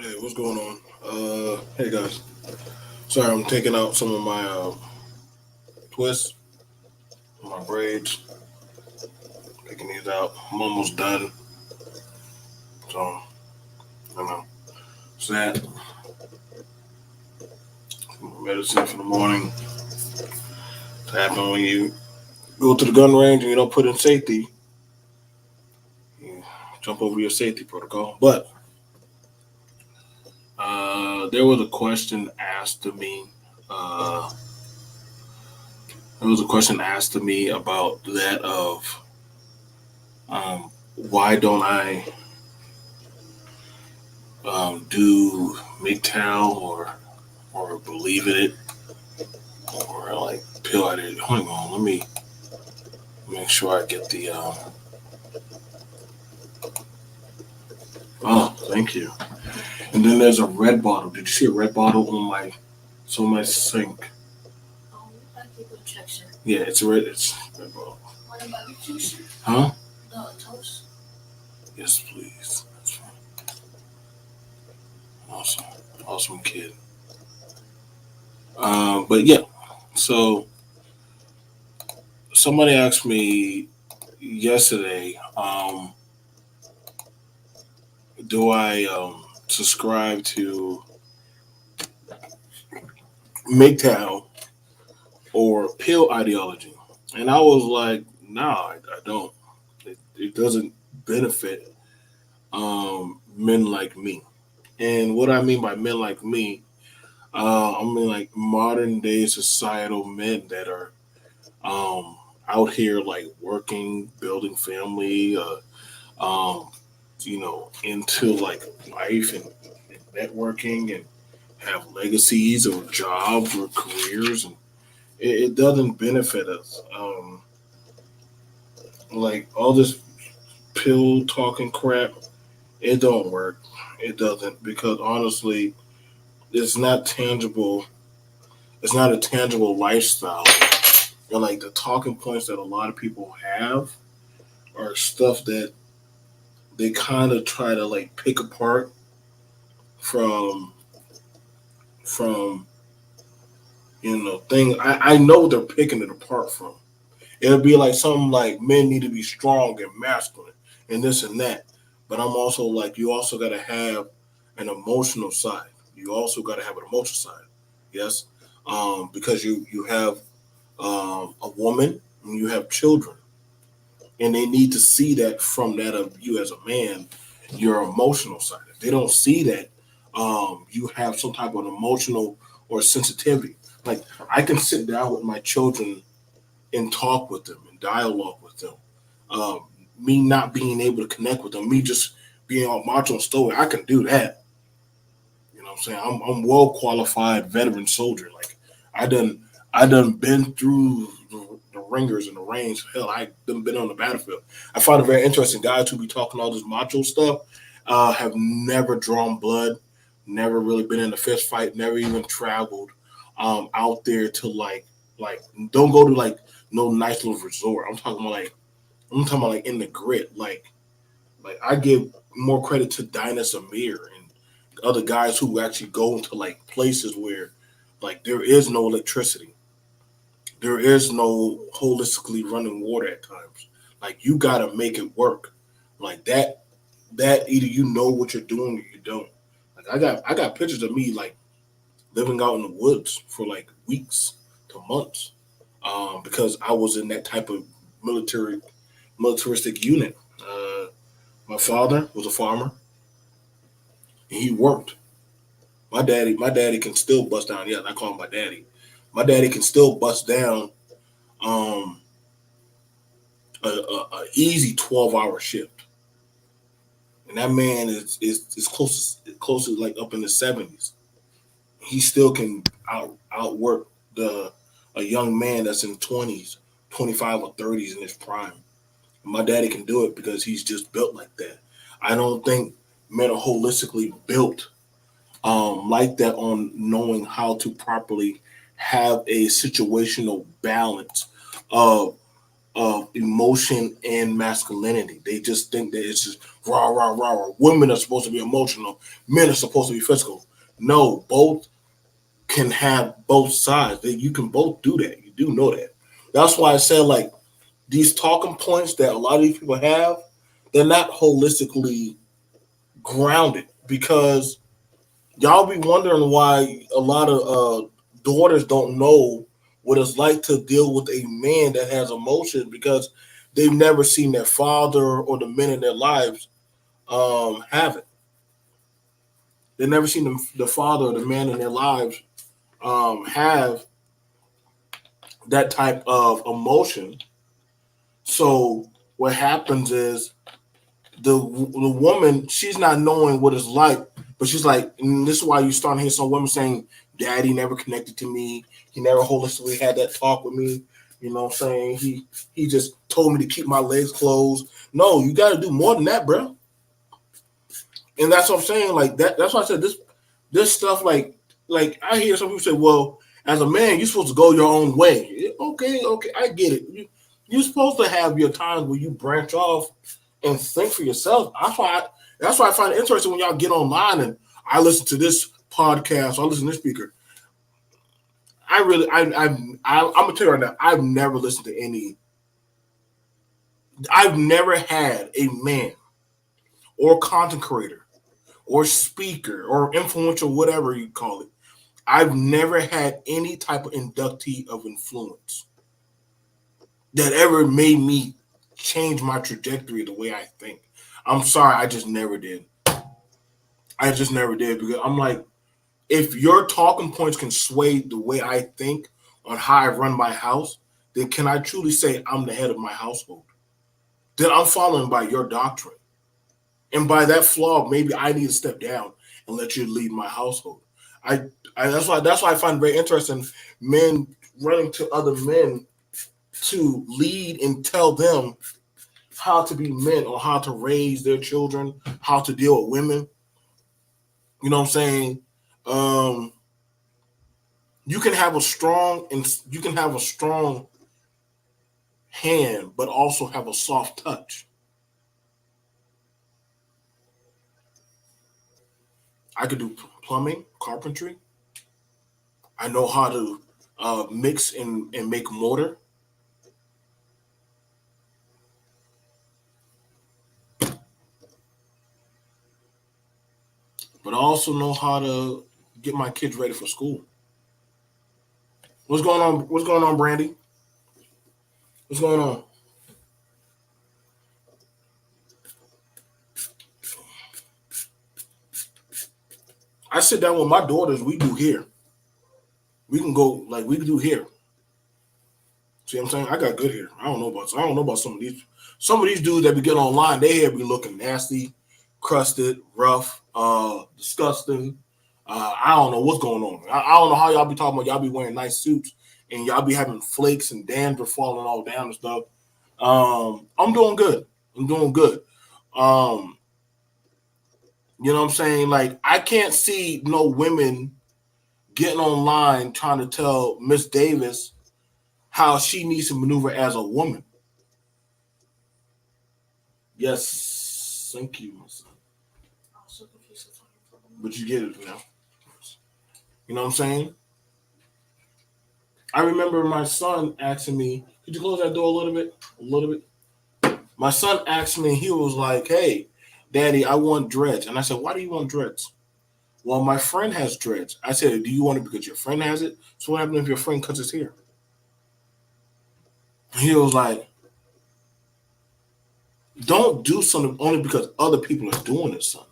Hey, what's going on? Hey guys. Sorry, I'm taking out some of my twists, my braids, taking these out. I'm almost done, so I don't know. It's that medicine for the morning. It's happen when you go to the gun range and you don't put in safety. You jump over your safety protocol. But there was a question asked to me. Uh, there was a question asked to me about that of why don't I do MGTOW or believe in it or like Pill Idealogy. Hold on, let me make sure I get the. Oh, thank you. And then there's a red bottle. Did you see a red bottle on my sink? Oh, I keep a check. Yeah, it's a red. It's a red bottle. What about the juice? Huh? No toast. Yes, please. That's fine. Awesome, awesome kid. But yeah. So somebody asked me yesterday. Do I subscribe to MGTOW or Pill Ideology? And I was like, nah, I don't. It doesn't benefit men like me. And what I mean by men like me, I mean like modern day societal men that are out here like working, building family, um, into like life and networking and have legacies or jobs or careers, and it doesn't benefit us. Like all this pill talking crap, it don't work. It doesn't because honestly, it's not tangible. It's not a tangible lifestyle. And like the talking points that a lot of people have are stuff that they kind of try to like pick apart from from things. I know they're picking it apart from. It'll be like something like men need to be strong and masculine and this and that. But I'm also like, you also got to have an emotional side. You also got to have an emotional side. Yes. Because you have a woman and you have children. And they need to see that from that of you as a man, your emotional side. If they don't see that, you have some type of emotional or sensitivity. Like I can sit down with my children and talk with them and dialogue with them. Um, Me not being able to connect with them, me just being all macho and stoic, I can do that. You know what I'm saying? I'm well qualified veteran soldier. Like I done I done been through the ringers and the range. Hell, I done been on the battlefield. I find it very interesting. Guys who be talking all this macho stuff have never drawn blood, never really been in a fist fight, never even traveled out there to like don't go to like no nice little resort. I'm talking about like in the grit. Like I give more credit to Dinah Samir and other guys who actually go into like places where like there is no electricity, there is no holistically running water at times. Like you gotta make it work. Like that either you know what you're doing or you don't. Like I got pictures of me like living out in the woods for like weeks to months, because I was in that type of militaristic unit. My father was a farmer and he worked. My daddy can still bust down. Yeah, I call him my daddy. My daddy can still bust down um, a easy 12-hour shift, and that man is close to like up in the 70s. He still can outwork the a young man that's in 20s, 25 or 30s in his prime. My daddy can do it because he's just built like that. I don't think men are holistically built like that on knowing how to properly have a situational balance of of emotion and masculinity. They just think that it's just rah rah rah rah. Women are supposed to be emotional, men are supposed to be physical. No, both can have both sides. That you can both do that. You do know that. That's why I said like these talking points that a lot of these people have, they're not holistically grounded because y'all be wondering why a lot of daughters don't know what it's like to deal with a man that has emotions because they've never seen their father or the men in their lives have it. They've never seen the father or the man in their lives have that type of emotion. So what happens is the woman, she's not knowing what it's like, but she's like, and this is why you start to hear some women saying, "Daddy never connected to me. He never holistically had that talk with me." You know what I'm saying? He just told me to keep my legs closed. No, you got to do more than that, bro. And that's what I'm saying. Like that. That's why I said this stuff. Like I hear some people say, "Well, as a man, you're supposed to go your own way." Okay, I get it. You're supposed to have your times where you branch off and think for yourself. That's why I find it interesting when y'all get online and I listen to this podcast, or I listen to this speaker. I'm gonna tell you right now, I've never listened to any. I've never had a man or content creator or speaker or influential, whatever you call it. I've never had any type of inductee of influence that ever made me change my trajectory the way I think. I'm sorry, I just never did. I just never did because I'm like, if your talking points can sway the way I think on how I run my house, then can I truly say I'm the head of my household? Then I'm following by your doctrine. And by that flaw, maybe I need to step down and let you lead my household. I, that's why I find it very interesting men running to other men to lead and tell them how to be men or how to raise their children, how to deal with women. You know what I'm saying? Um, you can have a strong and you can have a strong hand, but also have a soft touch. I could do plumbing, carpentry. I know how to mix and make mortar. But I also know how to get my kids ready for school. What's going on? What's going on, Brandy? What's going on? I sit down with my daughters. We do here. We can go like we can do here. See what I'm saying? I got good hair. I don't know about some of these. Some of these dudes that be getting online, their hair be looking nasty, crusted, rough, disgusting. I don't know what's going on. I don't know how y'all be talking about y'all be wearing nice suits and y'all be having flakes and dandruff falling all down and stuff. I'm doing good. I'm doing good. Um, you know what I'm saying? Like I can't see no women getting online trying to tell Miss Davis how she needs to maneuver as a woman. Yes, thank you, my son. But you get it now. You know what I'm saying? I remember my son asking me, could you close that door a little bit? A little bit. My son asked me, he was like, hey, daddy, I want dreads. And I said, why do you want dreads? Well, my friend has dreads. I said, do you want it because your friend has it? So what happens if your friend cuts his hair? He was like, don't do something only because other people are doing it, son.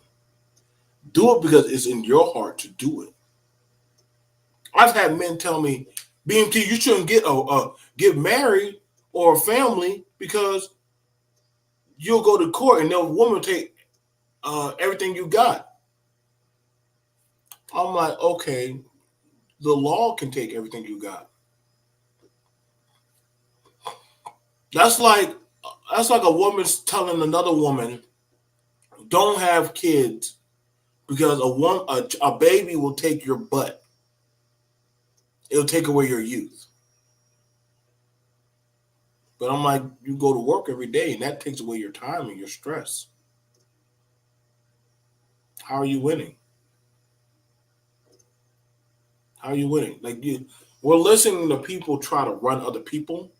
Do it because it's in your heart to do it. I've had men tell me, BMT, you shouldn't get married or a family because you'll go to court and the woman will take everything you got. I'm like, okay, the law can take everything you got. That's like a woman's telling another woman, don't have kids because a baby will take your butt. It'll take away your youth. But I'm like, you go to work every day, and that takes away your time and your stress. How are you winning? How are you winning? We're listening to people try to run other people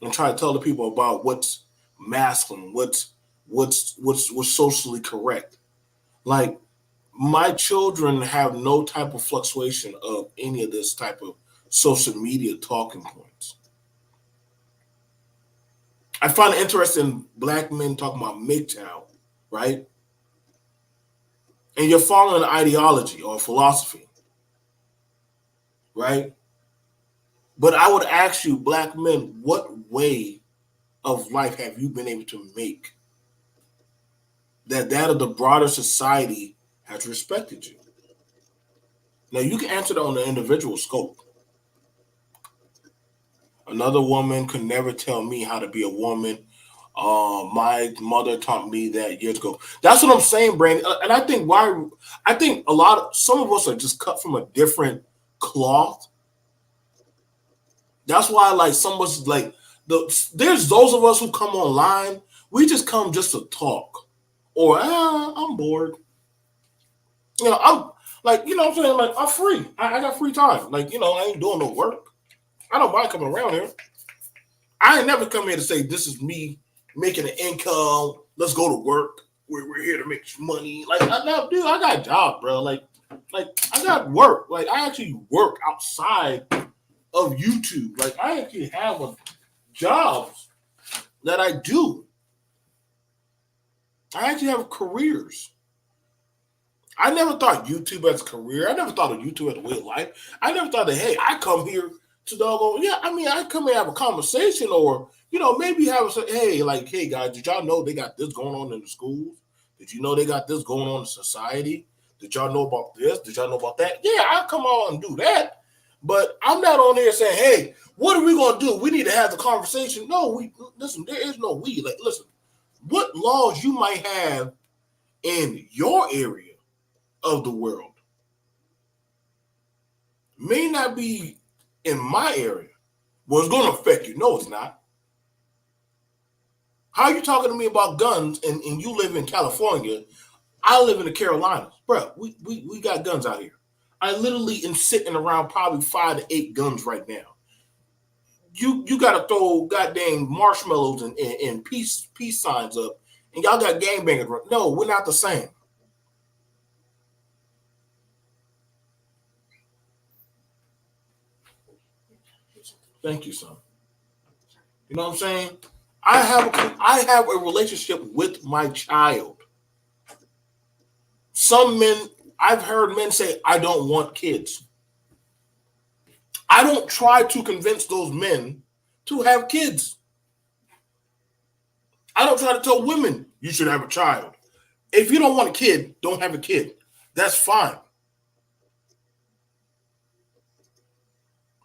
and try to tell the people about what's masculine, what's socially correct. Like my children have no type of fluctuation of any of this type of social media talking points. I find it interesting black men talking about MGTOW, right? And you're following an ideology or a philosophy, right? But I would ask you, black men, what way of life have you been able to make that of the broader society has respected you? Now you can answer that on the individual scope. Another woman could never tell me how to be a woman. My mother taught me that years ago. That's what I'm saying, Brandon. And I think some of us are just cut from a different cloth. That's why, like, some of us, like, there's those of us who come online. We just come just to talk, or I'm bored. I'm like, what I'm saying, like, I'm free. I got free time. Like, I ain't doing no work. I don't mind coming around here. I ain't never come here to say this is me making an income. Let's go to work. We're here to make money. Like, dude, I got a job, bro. Like I got work. Like, I actually work outside of YouTube. Like, I actually have a job that I do. I actually have careers. I never thought YouTube as a career. I never thought of YouTube as a way of life. I never thought that, hey, I come here to doggone, I come here and have a conversation, or, maybe have a say, hey guys, did y'all know they got this going on in the schools? Did you know they got this going on in society? Did y'all know about this? Did y'all know about that? Yeah, I'll come on and do that. But I'm not on there saying, hey, what are we going to do? We need to have the conversation. No, listen, there is no we. Like, listen, what laws you might have in your area of the world may not be in my area. Well, it's going to affect you. No, it's not. How are you talking to me about guns and you live in California? I live in the Carolinas. Bro, we got guns out here. I literally am sitting around probably 5 to 8 guns right now. You got to throw goddamn marshmallows and peace signs up, and y'all got gangbangers. No, we're not the same. Thank you, son. You know what I'm saying? I have a relationship with my child. Some men, I've heard men say, I don't want kids. I don't try to convince those men to have kids. I don't try to tell women you should have a child. If you don't want a kid, don't have a kid. That's fine.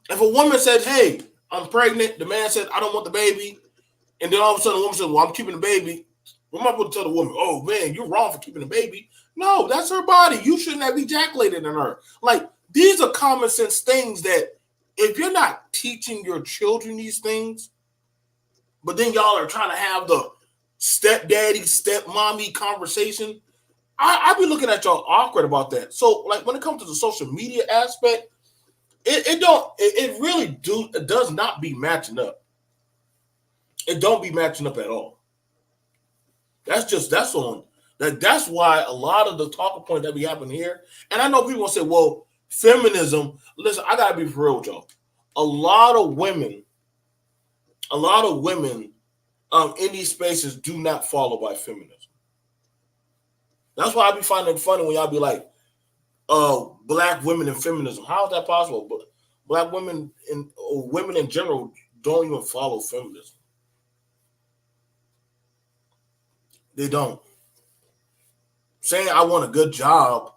If a woman said, hey, I'm pregnant, the man said, I don't want the baby, and then all of a sudden the woman said, well, I'm keeping the baby, what am I supposed to tell the woman? Oh, man, you're wrong for keeping the baby. No, that's her body. You shouldn't have ejaculated in her. Like, these are common sense things that if you're not teaching your children these things, but then y'all are trying to have the stepdaddy, stepmommy conversation, I be looking at y'all awkward about that. So, like, when it comes to the social media aspect, it does not be matching up. It don't be matching up at all. That's why a lot of the talking point that be happening here, and I know people will say, well, feminism, listen, I gotta be for real with y'all. A lot of women in these spaces do not follow by feminism. That's why I be finding it funny when y'all be like, black women and feminism. How is that possible? But black women or women in general don't even follow feminism. They don't. Saying I want a good job,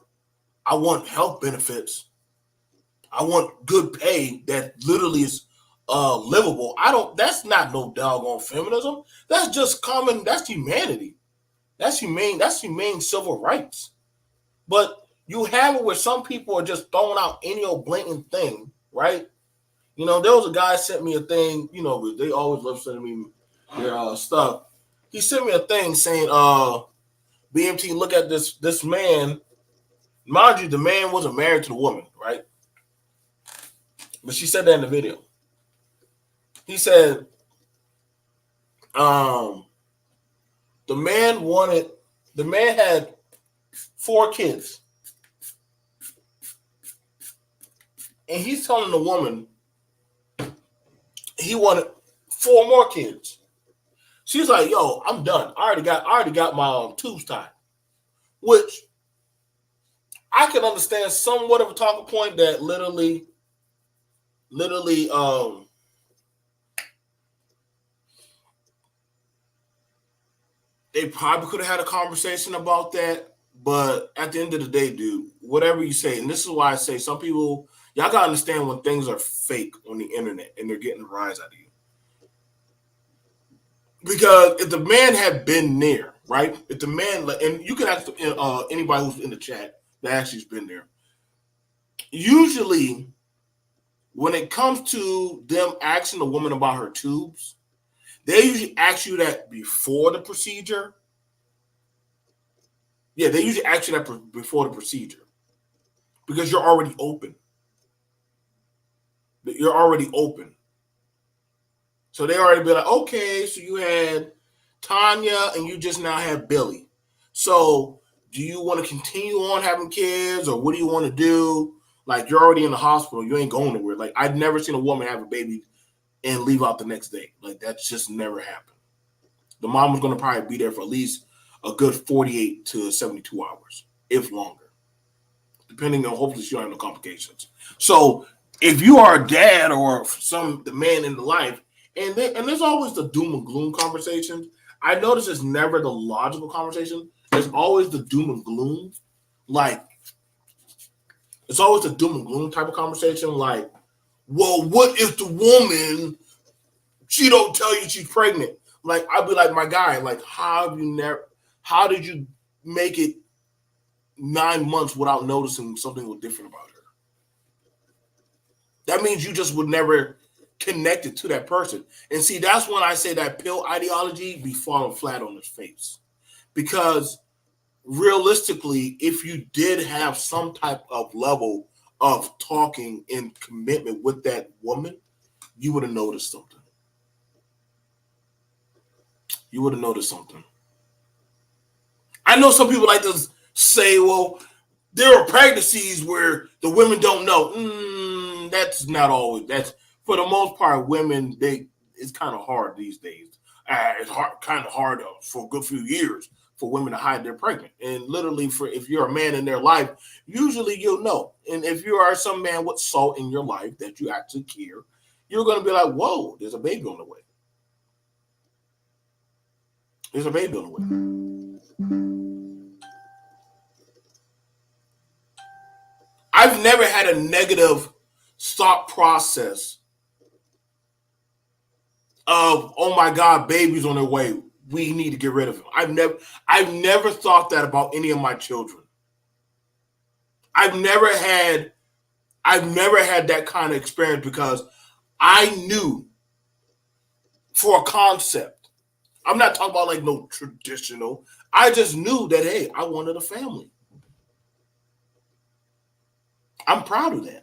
I want health benefits, I want good pay that literally is livable. That's not no doggone feminism. That's just that's humanity. That's humane civil rights. But you have it where some people are just throwing out any old blatant thing, right? There was a guy sent me a thing. They always love sending me their stuff. He sent me a thing saying, BMT, look at this man. Mind you, the man wasn't married to the woman, right? But she said that in the video. He said, um, the man had 4 kids, and he's telling the woman he wanted 4 more kids. She's like, "Yo, I'm done. I already got my tubes tied," which I can understand somewhat of a talking point that literally, they probably could have had a conversation about that. But at the end of the day, dude, whatever you say, and this is why I say some people, y'all gotta understand when things are fake on the internet and they're getting a rise out of you. Because if the man had been there, right? If the man, and you can ask anybody who's in the chat that actually's been there. Usually, when it comes to them asking a woman about her tubes, they usually ask you that before the procedure. Yeah, they usually ask you that before the procedure because you're already open. You're already open. So they already be like, okay, so you had Tanya and you just now have Billy. So do you want to continue on having kids or what do you want to do? Like, you're already in the hospital. You ain't going nowhere. Like, I've never seen a woman have a baby and leave out the next day. Like, that's just never happened. The mom was going to probably be there for at least a good 48 to 72 hours, if longer, depending on, hopefully she don't have no complications. So if you are a dad or the man in the life, and there's always the doom and gloom conversations. I notice it's never the logical conversation. There's always the doom and gloom. Like, it's always the doom and gloom type of conversation. Like, well, what if the woman, she don't tell you she's pregnant? Like, I'd be like, my guy, like, how did you make it 9 months without noticing something was different about her? That means you just would never connect it to that person. And see, that's when I say that pill ideology be falling flat on its face. Because realistically, if you did have some type of level of talking and commitment with that woman, you would have noticed something. You would have noticed something. I know some people like to say, well, there are pregnancies where the women don't know. That's not always. That's, for the most part, women, it's kind of hard these days. It's kind of hard for a good few years for women to hide they're pregnant. And literally, if you're a man in their life, usually you'll know. And if you are some man with salt in your life that you actually care, you're going to be like, whoa, there's a baby on the way. There's a baby on the way. I've never had a negative thought process of, oh my God, baby's on their way. We need to get rid of him. I've never thought that about any of my children. I've never had that kind of experience because I knew for a concept. I'm not talking about like no traditional. I just knew that, hey, I wanted a family. I'm proud of that.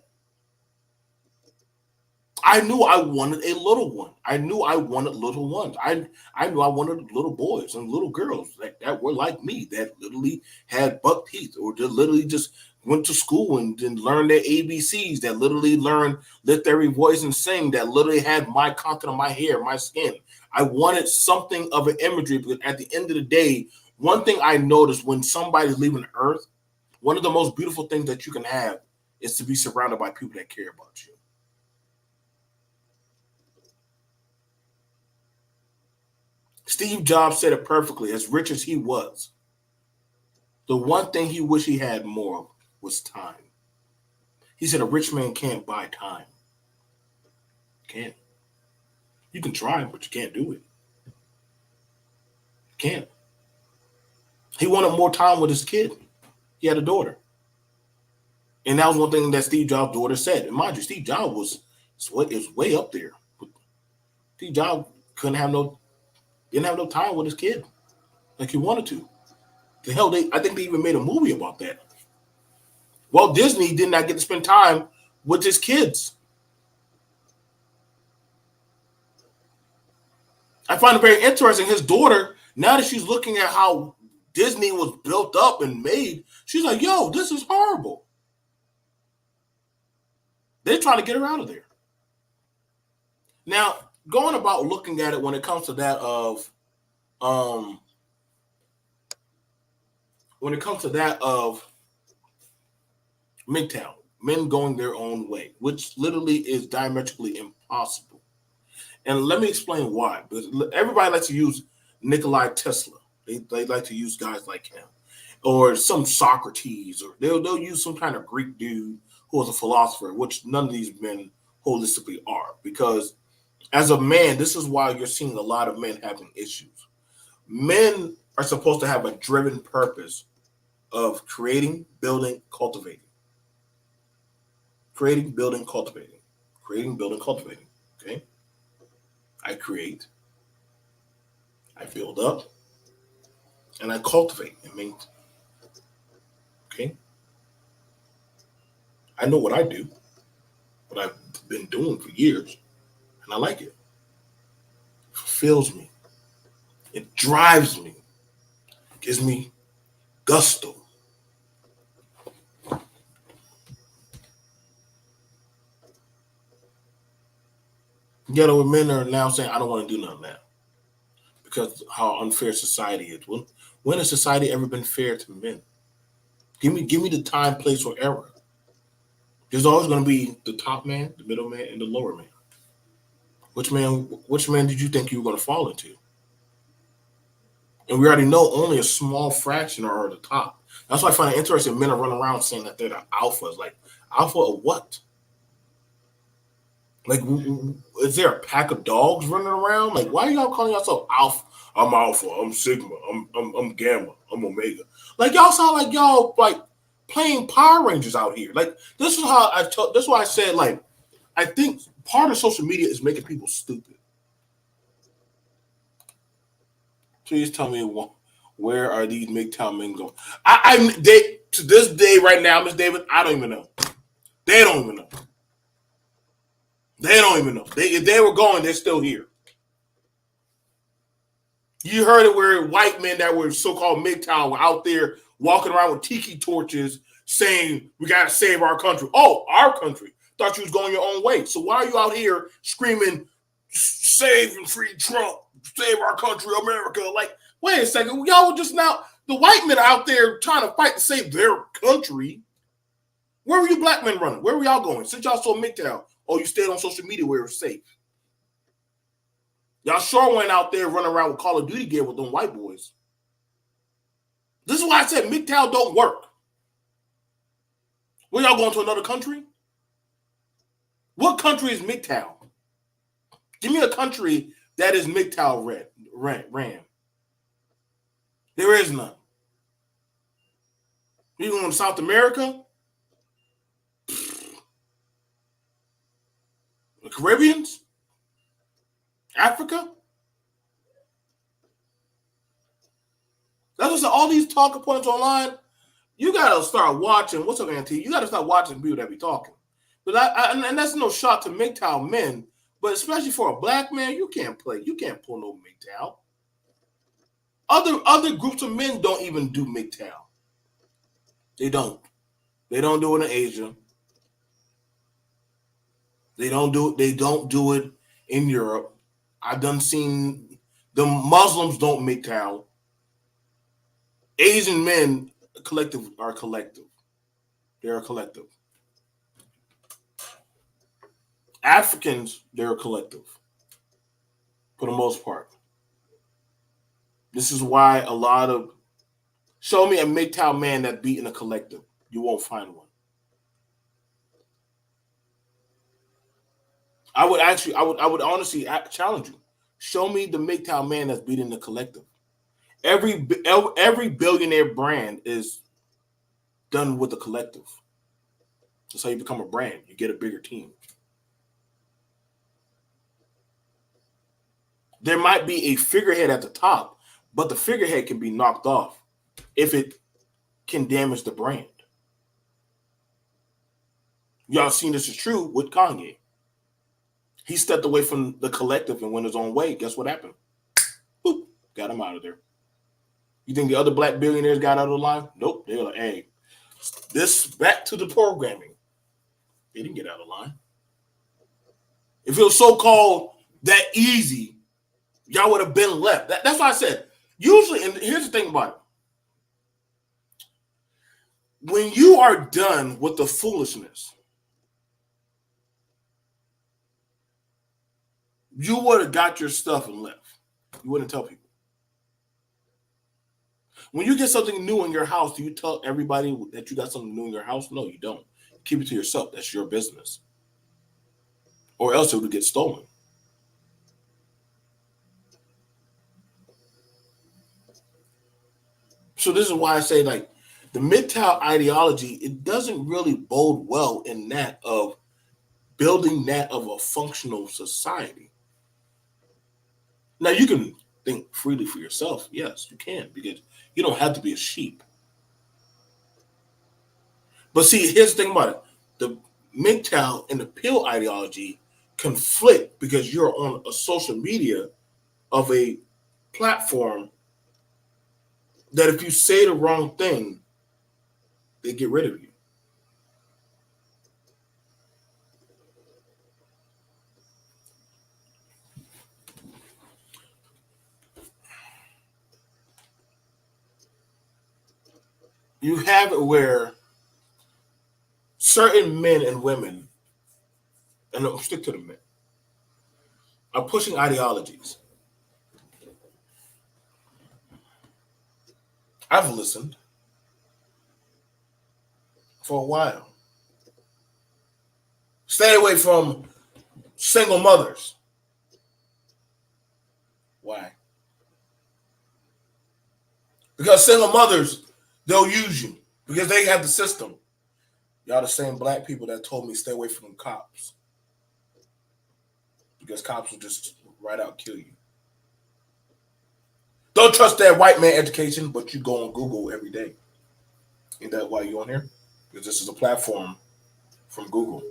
I knew I wanted a little one. I knew I wanted little ones. I knew I wanted little boys and little girls that were like me, that literally had buck teeth or that literally just went to school and then learned their ABCs, that literally learned, lift every voice and sing, that literally had my content on my hair, my skin. I wanted something of an imagery because at the end of the day, one thing I noticed when somebody's leaving Earth, one of the most beautiful things that you can have is to be surrounded by people that care about you. Steve Jobs said it perfectly. As rich as he was, the one thing he wished he had more of was time. He said a rich man can't buy time. Can't. You can try, but you can't do it. Can't. He wanted more time with his kid. He had a daughter. And that was one thing that Steve Jobs' daughter said. And mind you, Steve Jobs was It's way up there. Steve Jobs didn't have no time with his kid like he wanted to. The hell, I think they even made a movie about that. Walt Disney did not get to spend time with his kids. I find it very interesting. His daughter, now that she's looking at how Disney was built up and made, she's like, yo, this is horrible. They're trying to get her out of there. Now, going about looking at it when it comes to that of MGTOW, men going their own way, which literally is diametrically impossible. And let me explain why. Because everybody likes to use Nikola Tesla. They like to use guys like him. Or some Socrates, or they'll use some kind of Greek dude who was a philosopher, which none of these men holistically are. Because as a man, this is why you're seeing a lot of men having issues. Men are supposed to have a driven purpose of creating, building, cultivating. Creating, building, cultivating. Creating, building, cultivating. Okay? I create, I build up, and I cultivate and maintain. Okay? I know what I do, what I've been doing for years, and I like it. It fulfills me. It drives me. It gives me gusto. Yet men are now saying, I don't want to do nothing now. Because how unfair society is. When has society ever been fair to men? Give me the time, place, or era. There's always going to be the top man, the middle man, and the lower man. Which man did you think you were going to fall into? And we already know only a small fraction are at the top. That's why I find it interesting. Men are running around saying that they're the alphas. Like, alpha of what? Like, is there a pack of dogs running around? Like, why are y'all calling yourself alpha? I'm alpha. I'm sigma. I'm gamma. I'm omega. Like, y'all sound like y'all like playing Power Rangers out here. Like, this is how that's why I said, like, I think part of social media is making people stupid. Please tell me where are these MGTOW men going? They to this day right now, Miss David, I don't even know. They don't even know. They don't even know. If they were going, they're still here. You heard it where white men that were so-called MGTOW were out there walking around with tiki torches saying, we got to save our country. Oh, our country. Thought you was going your own way. So why are you out here screaming, save and free Trump, save our country, America? Like, wait a second. Y'all were just now, the white men are out there trying to fight to save their country. Where were you black men running? Where were y'all going? Since y'all so MGTOW, or you stayed on social media where it was safe. Y'all sure went out there running around with Call of Duty gear with them white boys. This is why I said MGTOW don't work. Where y'all going to another country? What country is MGTOW? Give me a country that is MGTOW ran. There is none. You going to South America? The Caribbeans? Africa? That's what all these talking points online. You gotta start watching. What's up, Auntie? You gotta start watching people that be talking. But and that's no shot to MGTOW men, but especially for a black man, you can't play. You can't pull no MGTOW. Other groups of men don't even do MGTOW. They don't. They don't do it in Asia. They don't do it in Europe. I've done seen the Muslims don't MGTOW. Asian men are collective. They're a collective. Africans, they're a collective. For the most part. This is why a lot of show me a MGTOW man that beat in a collective. You won't find one. I would honestly challenge you. Show me the MGTOW man that's beating the collective. Every billionaire brand is done with the collective. That's how you become a brand. You get a bigger team. There might be a figurehead at the top, but the figurehead can be knocked off if it can damage the brand. Y'all seen this is true with Kanye. He stepped away from the collective and went his own way. Guess what happened? Boop, got him out of there. You think the other black billionaires got out of the line? Nope. They were like, hey, this back to the programming. They didn't get out of line. If it was so-called that easy, y'all would have been left. That's why I said, usually, and here's the thing about it. When you are done with the foolishness, you would have got your stuff and left. You wouldn't tell people. When you get something new in your house, do you tell everybody that you got something new in your house? No, you don't. Keep it to yourself. That's your business. Or else it would get stolen. So this is why I say, like, the MGTOW ideology, it doesn't really bode well in that of building that of a functional society. Now, you can think freely for yourself. Yes, you can, because you don't have to be a sheep. But see, here's the thing about it. The MGTOW and the Pill ideology conflict because you're on a social media of a platform that if you say the wrong thing, they get rid of you. You have it where certain men and women, and I'll stick to the men, are pushing ideologies. I've listened for a while. Stay away from single mothers. Why? Because single mothers, they'll use you because they have the system. Y'all the same black people that told me stay away from cops because cops will just right out kill you. Don't trust that white man education, but you go on Google every day. Ain't that why you on here? Because this is a platform from Google.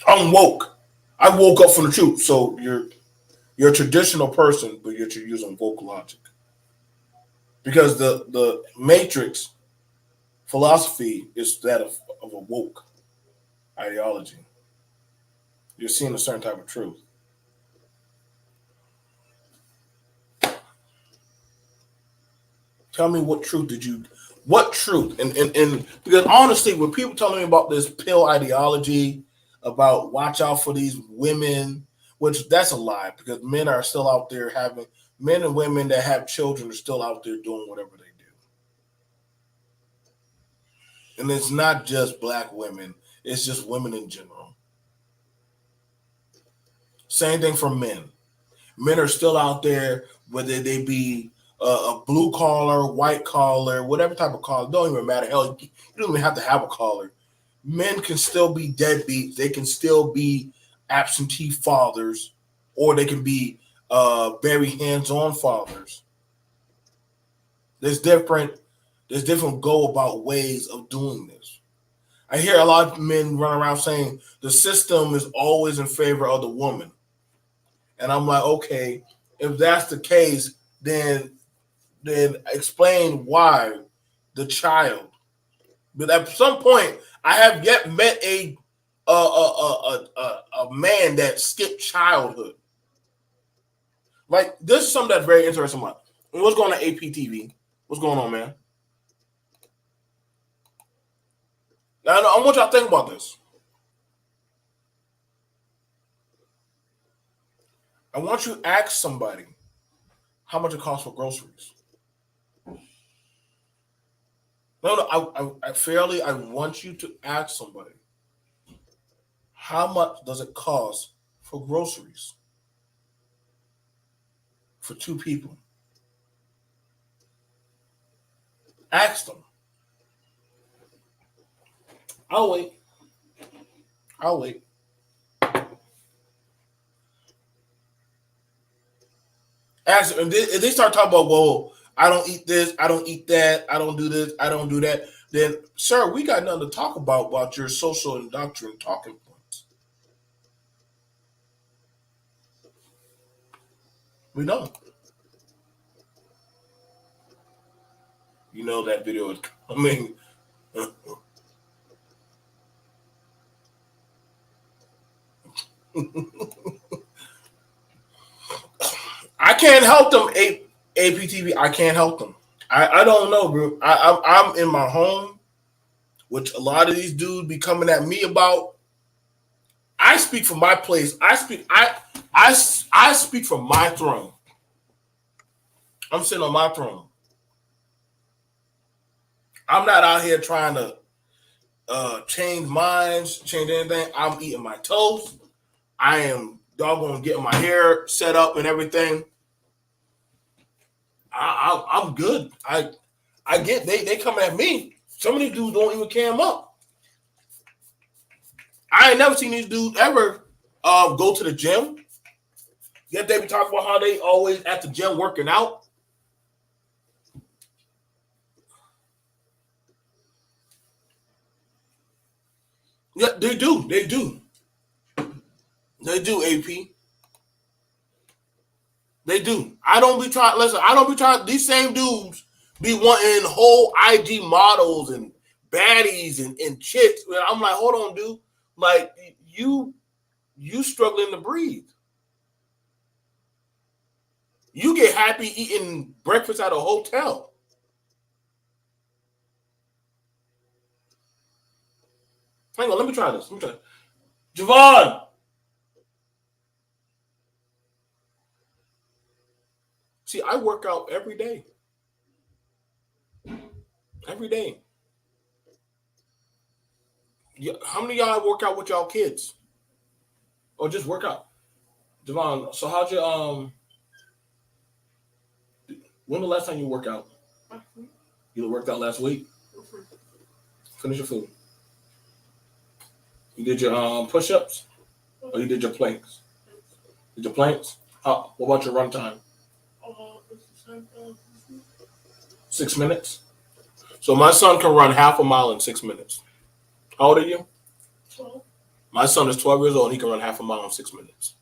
I'm woke. I woke up from the truth. So you're a traditional person, but you're using woke logic. Because the matrix philosophy is that of a woke ideology. You're seeing a certain type of truth. Tell me what truth what truth? And because honestly, when people telling me about this pill ideology, about watch out for these women, which that's a lie because men are still out there men and women that have children are still out there doing whatever they do. And it's not just black women, it's just women in general. Same thing for men. Men are still out there, whether they be a blue collar, white collar, whatever type of collar, don't even matter. Hell, you don't even have to have a collar. Men can still be deadbeats. They can still be absentee fathers, or they can be very hands-on fathers. There's different go about ways of doing this. I hear a lot of men run around saying the system is always in favor of the woman. And I'm like, okay, if that's the case, then explain why the child. But at some point, I have yet met a man that skipped childhood. Like this is something that's very interesting. Like, what's going on APTV? What's going on, man? Now I want y'all to think about this. I want you to ask somebody how much it costs for groceries. No, I want you to ask somebody how much does it cost for groceries for two people? Ask them. I'll wait. I'll wait. As if they start talking about, well, I don't eat this, I don't eat that, I don't do this, I don't do that, then, sir, we got nothing to talk about your social and doctrine talking points. We don't. You know that video is coming. I can't help them, APTV. I can't help them. I don't know, bro. I'm in my home, which a lot of these dudes be coming at me about. I speak from my place. I speak from my throne. I'm sitting on my throne. I'm not out here trying to change minds, change anything. I'm eating my toast. I am doggone getting my hair set up and everything. I'm good. I get they coming at me. Some of these dudes don't even cam up. I ain't never seen these dudes ever go to the gym. Yet they be talking about how they always at the gym working out. Yeah, they do. They do. They do, AP. They do. I don't be trying. Listen, I don't be trying. These same dudes be wanting whole IG models and baddies and chicks. I'm like, hold on, dude. Like you struggling to breathe. You get happy eating breakfast at a hotel. Hang on, let me try this. Let me try. Javon, see, I work out every day. Every day. Yeah, how many of y'all work out with y'all kids? Or just work out? Javon, so how'd you when the last time you worked out? You worked out last week? Finish your food. You did your push ups? Or you did your planks? Did your planks? What about your run time? 6 minutes? So my son can run half a mile in 6 minutes. How old are you? 12. My son is 12 years old and he can run half a mile in 6 minutes.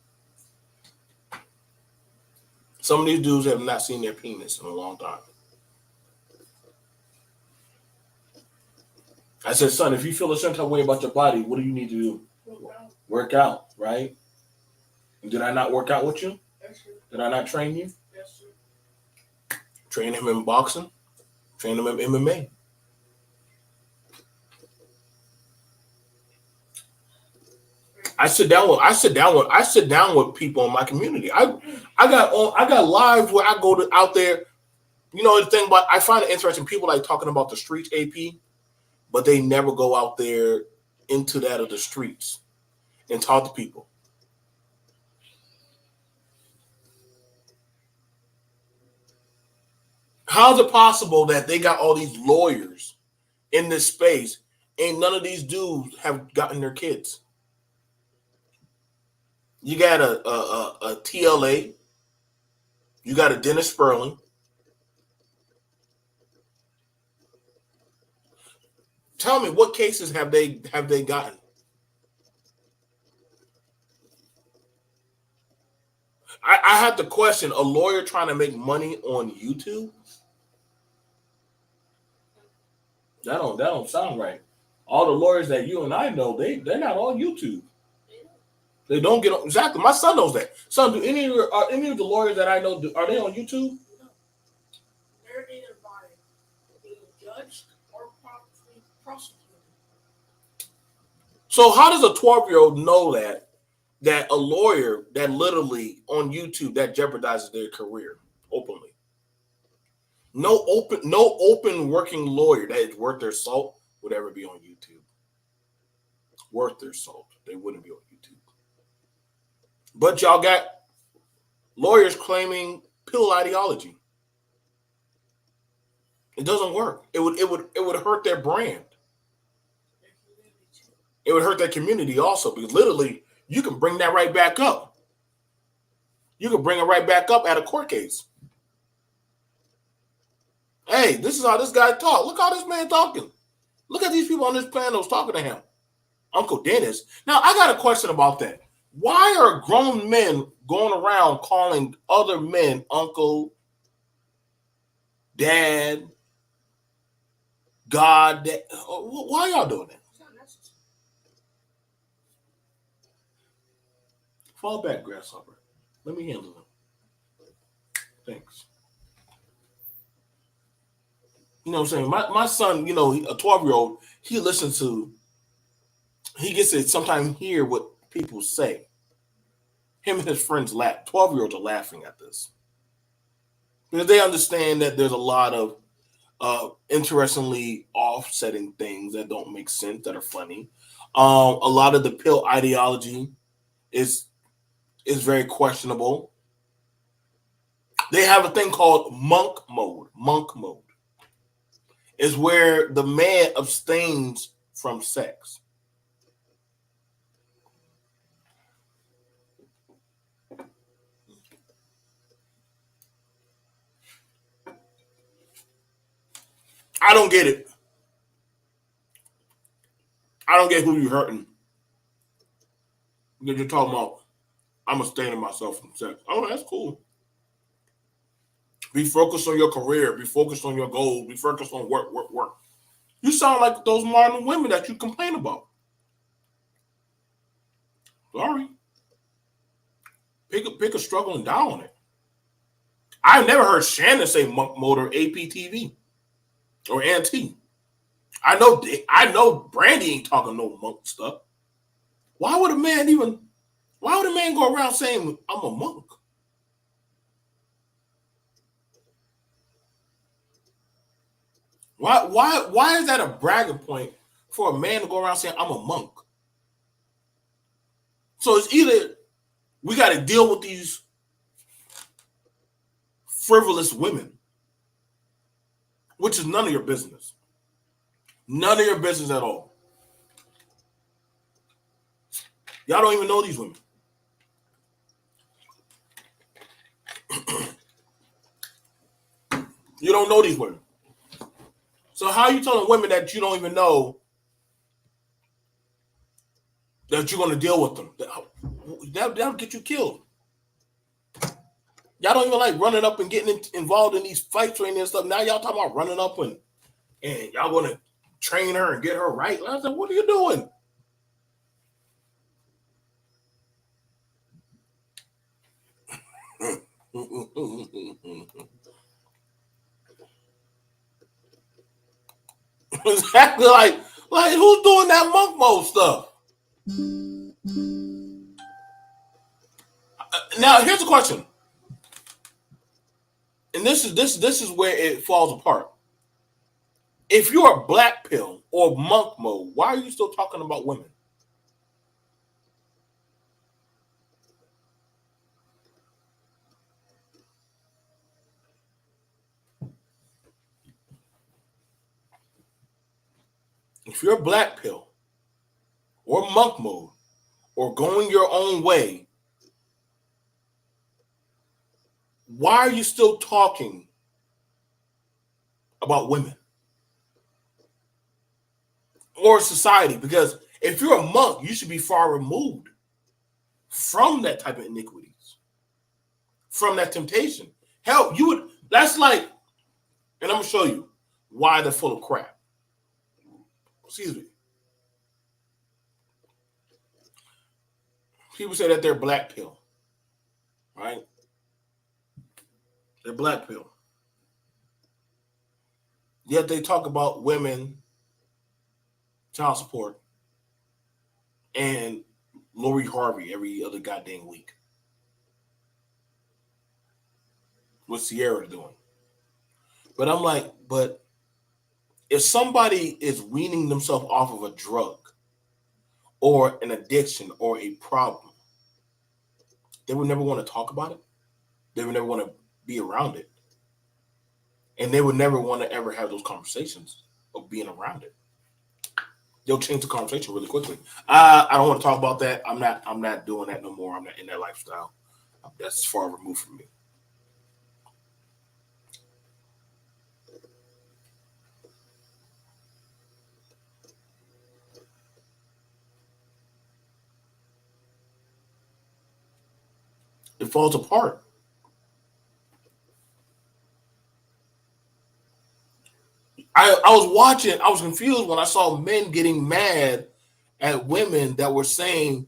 Some of these dudes have not seen their penis in a long time. I said, son, if you feel a certain type of way about your body, what do you need to do? Work out, right? And did I not work out with you? Yes, sir. Did I not train you? Yes, sir. Train him in boxing, train him in MMA. I sit down with people in my community. I got lives where I go out there. You know the thing about I find it interesting. People like talking about the streets, AP, but they never go out there into that of the streets and talk to people. How is it possible that they got all these lawyers in this space and none of these dudes have gotten their kids? You got a TLA, you got a Dennis Sperling. Tell me, what cases have they gotten? I have to question a lawyer trying to make money on YouTube. That don't sound right. All the lawyers that you and I know, they're not on YouTube. They don't get on exactly. My son knows that. Son, do any of the lawyers that I know are they on YouTube? No. They're either by being judged or probably prosecuted. So how does a 12-year-old know that a lawyer that literally on YouTube that jeopardizes their career openly? No open working lawyer that is worth their salt would ever be on YouTube. Worth their salt. They wouldn't be on YouTube. But y'all got lawyers claiming pill ideology. It doesn't work. It would hurt their brand. It would hurt that community also because literally you can bring that right back up. You can bring it right back up at a court case. Hey, this is how this guy talk. Look how this man talking. Look at these people on this panel talking to him. Uncle Dennis. Now, I got a question about that. Why are grown men going around calling other men uncle, dad, God? Dad? Why y'all doing that? Fall back, grasshopper. Let me handle them. Thanks. You know what I'm saying? My son, you know, a 12-year-old, he listens to, he gets to sometimes hear what people say. Him and his friends laugh. 12-year-olds are laughing at this. Because they understand that there's a lot of interestingly offsetting things that don't make sense, that are funny. A lot of the pill ideology is very questionable. They have a thing called monk mode. Monk mode is where the man abstains from sex. I don't get it. I don't get who you're hurting. You're talking about, I'm abstaining myself from sex. Oh, that's cool. Be focused on your career. Be focused on your goals. Be focused on work, work, work. You sound like those modern women that you complain about. Sorry. Pick a struggle and down on it. I've never heard Shannon say monk mode or APTV or Auntie. I know Brandy ain't talking no monk stuff. Why would a man go around saying I'm a monk? Why is that a bragging point for a man to go around saying I'm a monk? So it's either we got to deal with these frivolous women, which is none of your business. None of your business at all. Y'all don't even know these women. You don't know these women. So how are you telling women that you don't even know that you're going to deal with them? That'll get you killed. Y'all don't even like running up and getting involved in these fight training and stuff. Now y'all talking about running up and y'all going to train her and get her right. I said, what are you doing? Exactly, like who's doing that monk mode stuff? Now here's a question, and this is where it falls apart. If you're a black pill or monk mode, why are you still talking about women? If you're a black pill or monk mode or going your own way, why are you still talking about women or society? Because if you're a monk, you should be far removed from that type of iniquities, from that temptation. Hell, you would, that's like, and I'm going to show you why they're full of crap. Excuse me. People say that they're black pill, right? They're black pill. Yet they talk about women, child support, and Lori Harvey every other goddamn week. What's Sierra doing? But I'm like, but if somebody is weaning themselves off of a drug or an addiction or a problem, they would never want to talk about it. They would never want to be around it. And they would never want to ever have those conversations of being around it. They'll change the conversation really quickly. I don't want to talk about that. I'm not doing that no more. I'm not in that lifestyle. That's far removed from me. It falls apart. I was watching, I was confused when I saw men getting mad at women that were saying,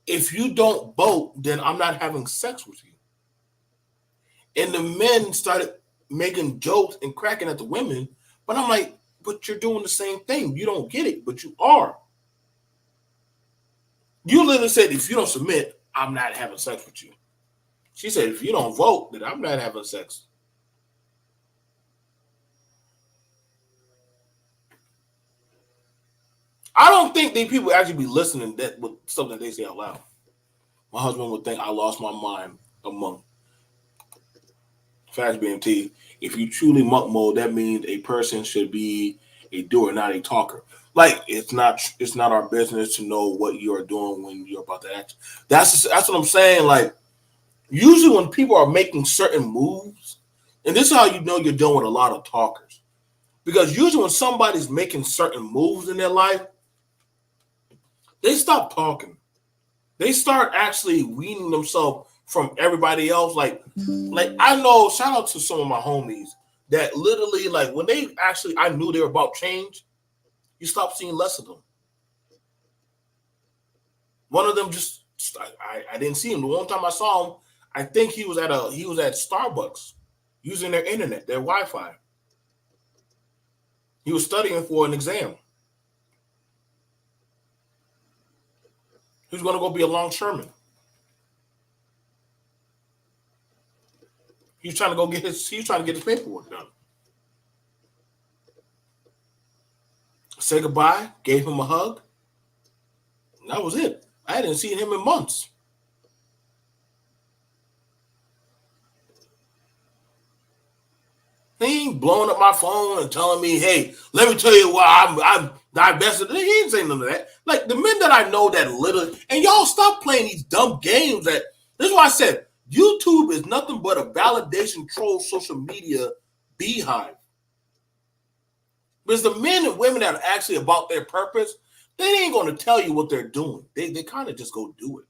if you don't vote, then I'm not having sex with you. And the men started making jokes and cracking at the women. But I'm like, but you're doing the same thing. You don't get it, but you are. You literally said, if you don't submit, I'm not having sex with you. She said, if you don't vote, then I'm not having sex. I don't think they people actually be listening that with something they say out loud. My husband would think I lost my mind among Fast BMT. If you truly monk mode, that means a person should be a doer, not a talker. Like it's not our business to know what you are doing when you're about to act. That's what I'm saying. Like usually when people are making certain moves, and this is how you know you're dealing with a lot of talkers. Because usually when somebody's making certain moves in their life, they stop talking. They start actually weaning themselves from everybody else. Like I know, shout out to some of my homies that literally, like, when they actually, I knew they were about change. You stop seeing less of them. One of them just, I didn't see him. The one time I saw him, I think he was at Starbucks using their internet, their Wi-Fi. He was studying for an exam. He was going to go be a longshoreman. He was trying to go get his. He was trying to get his paperwork done. Say goodbye. Gave him a hug. And that was it. I hadn't seen him in months. He ain't blowing up my phone and telling me, "Hey, let me tell you why I'm divested." He ain't saying none of that. Like the men that I know that literally, and y'all stop playing these dumb games. That this is why I said YouTube is nothing but a validation troll social media beehive. Because the men and women that are actually about their purpose, they ain't going to tell you what they're doing. They kind of just go do it.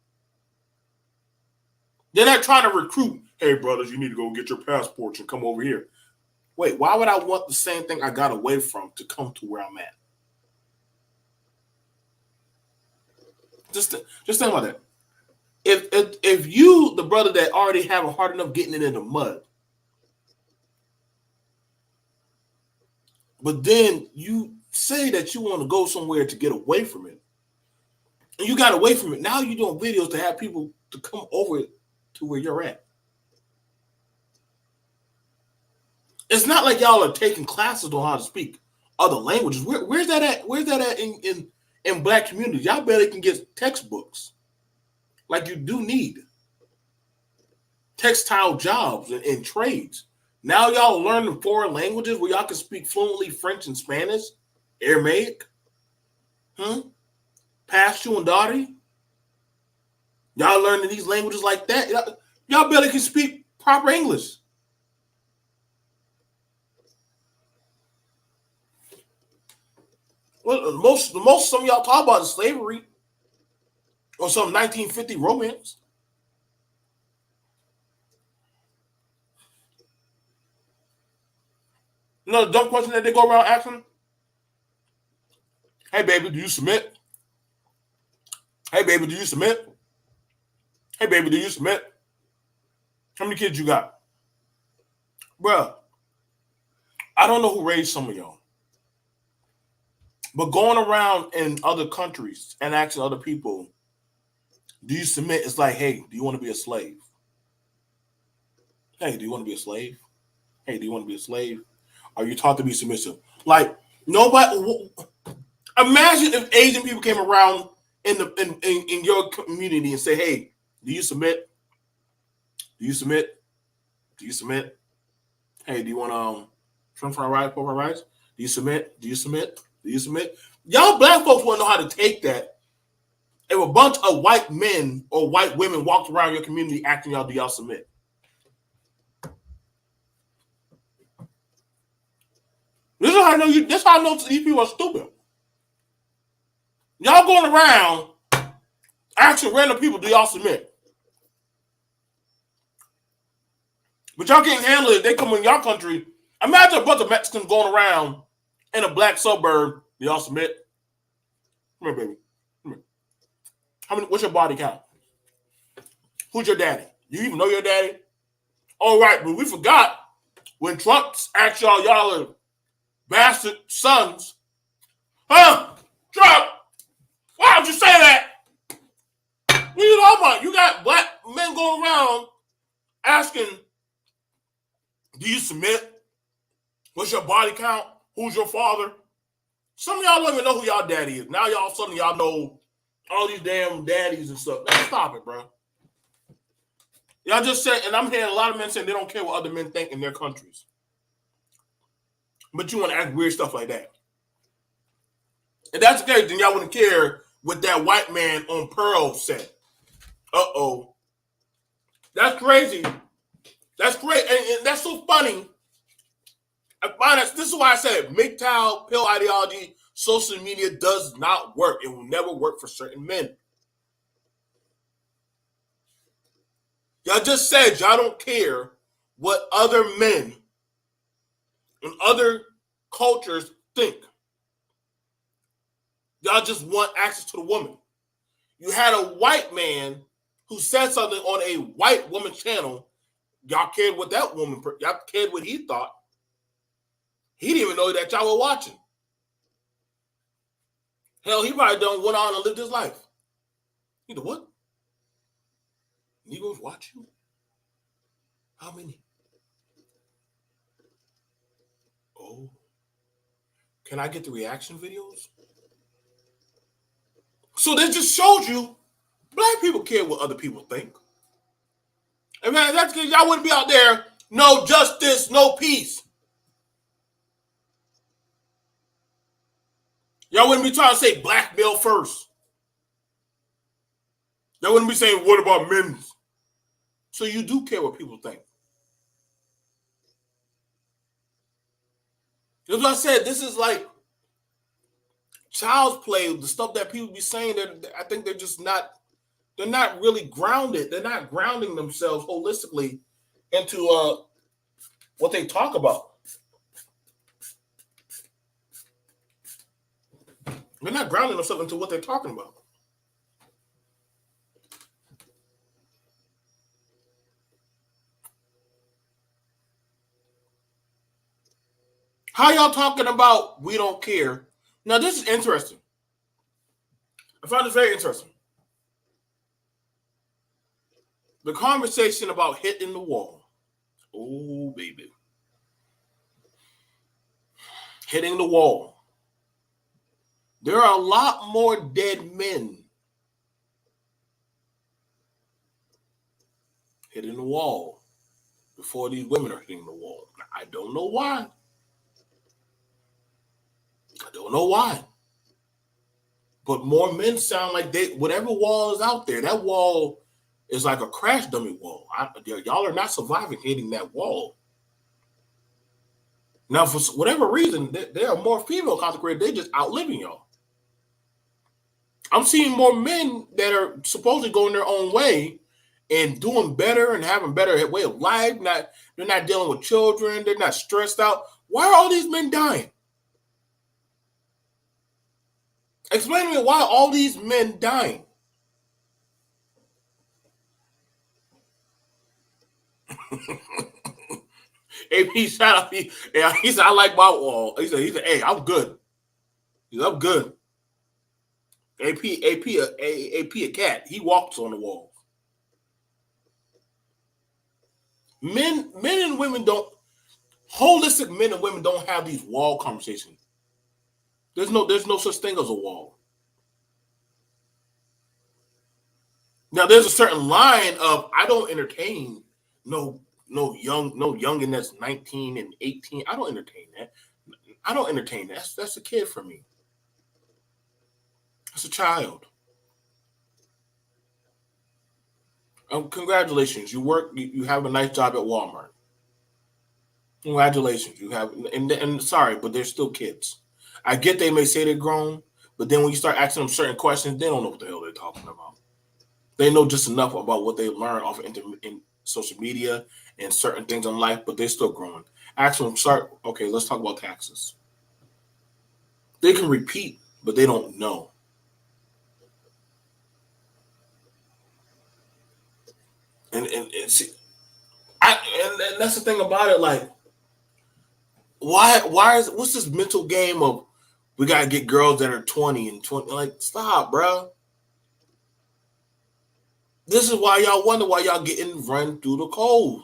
They're not trying to recruit. Hey, brothers, you need to go get your passports and come over here. Wait, why would I want the same thing I got away from to come to where I'm at? Just think about that. If you, the brother that already have a hard enough getting it in the mud, but then you say that you want to go somewhere to get away from it, and you got away from it. Now you're doing videos to have people to come over to where you're at. It's not like y'all are taking classes on how to speak other languages. Where's that at? Where's that at in black communities? Y'all barely can get textbooks like you do need textile jobs and trades. Now y'all learning foreign languages where y'all can speak fluently French and Spanish, Aramaic, Pashto and Dari. Y'all learning these languages like that. Y'all barely can speak proper English. Well, the most some of y'all talk about is slavery or some 1950 romance. You know the dumb question that they go around asking? Hey baby, do you submit? Hey baby, do you submit? Hey baby, do you submit? How many kids you got? Bruh, I don't know who raised some of y'all. But going around in other countries and asking other people, do you submit? It's like, hey, do you want to be a slave? Hey, do you want to be a slave? Hey, do you want to be a slave? Are you taught to be submissive? Like, nobody. Imagine if Asian people came around in your community and say, hey, do you submit? Do you submit? Do you submit? Hey, do you want shrimp fried rice, pork fried rice? Do you submit? Do you submit? Do you submit? Y'all black folks want to know how to take that. If a bunch of white men or white women walked around your community acting y'all, do y'all submit? This is how I know you. This is how I know these people are stupid. Y'all going around asking random people, do y'all submit? But y'all can't handle it. They come in y'all country. Imagine a bunch of Mexicans going around in a black suburb. Do y'all submit? Come here, baby. Come here. How many? What's your body count? Who's your daddy? You even know your daddy? All right, but we forgot when Trump asked y'all are bastard sons. Huh? Trump, why don't you say that? What are you talking about? You got black men going around asking, do you submit? What's your body count? Who's your father? Some of y'all don't even know who y'all daddy is. Now y'all, some of y'all know all these damn daddies and stuff. Man, stop it, bro. Y'all just said, and I'm hearing a lot of men saying they don't care what other men think in their countries. But you want to act weird stuff like that. If that's the case, then y'all wouldn't care what that white man on Pearl said. Uh-oh. That's crazy. That's great. And that's so funny. I find that this is why I said MGTOW, pill ideology, social media does not work. It will never work for certain men. Y'all just said y'all don't care what other men in other cultures think. Y'all just want access to the woman. You had a white man who said something on a white woman's channel. Y'all cared what that woman, y'all cared what he thought. He didn't even know that y'all were watching. Hell, he probably done went on and lived his life. You know what? Negroes watch you? How many? Oh. Can I get the reaction videos? So that just shows you black people care what other people think. And man, that's because y'all wouldn't be out there, no justice, no peace. Y'all wouldn't be trying to say black male first. Y'all wouldn't be saying, what about men? So you do care what people think. That's what I said. This is like child's play. The stuff that people be saying, that I think they're just not, they're not really grounded. They're not grounding themselves holistically into what they talk about. They're not grounding themselves into what they're talking about. How y'all talking about we don't care? Now, this is interesting. I find this very interesting. The conversation about hitting the wall. Oh, baby. Hitting the wall. There are a lot more dead men hitting the wall before these women are hitting the wall. I don't know why. I don't know why. But more men sound like they, whatever wall is out there, that wall is like a crash dummy wall. Y'all are not surviving hitting that wall. Now, for whatever reason, there are more female consecrated. They just outliving y'all. I'm seeing more men that are supposedly going their own way and doing better and having better way of life. They're not dealing with children. They're not stressed out. Why are all these men dying? Explain to me why all these men dying. AP shout out. He said, I like my wall. He said, hey, I'm good. He said, I'm good. AP a cat. He walks on the wall. Men and women don't, holistic men and women don't have these wall conversations. There's no such thing as a wall. Now there's a certain line of I don't entertain no youngin that's 19 and 18. I don't entertain that. That's a kid for me. It's a child. Congratulations, you work. You have a nice job at Walmart. Congratulations, you have. And sorry, but they're still kids. I get they may say they're grown, but then when you start asking them certain questions, they don't know what the hell they're talking about. They know just enough about what they learn off of in social media and certain things in life, but they're still growing. Ask them, start. Okay, let's talk about taxes. They can repeat, but they don't know. And see, and that's the thing about it. Like, why is what's this mental game of we gotta get girls that are 20 and 20? Like, stop, bro. This is why y'all wonder why y'all getting run through the coals.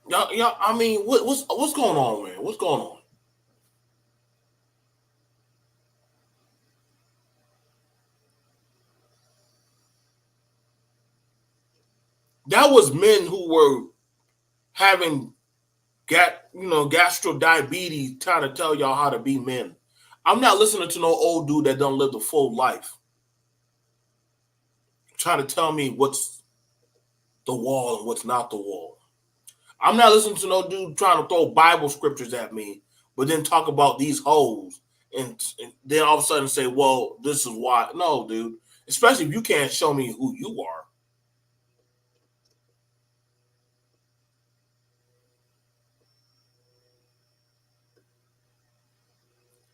Y'all. I mean, what's going on, man? What's going on? That was men who were having gastro diabetes trying to tell y'all how to be men. I'm not listening to no old dude that don't live the full life trying to tell me what's the wall and what's not the wall. I'm not listening to no dude trying to throw Bible scriptures at me, but then talk about these hoes and then all of a sudden say, well, this is why. No, dude. Especially if you can't show me who you are.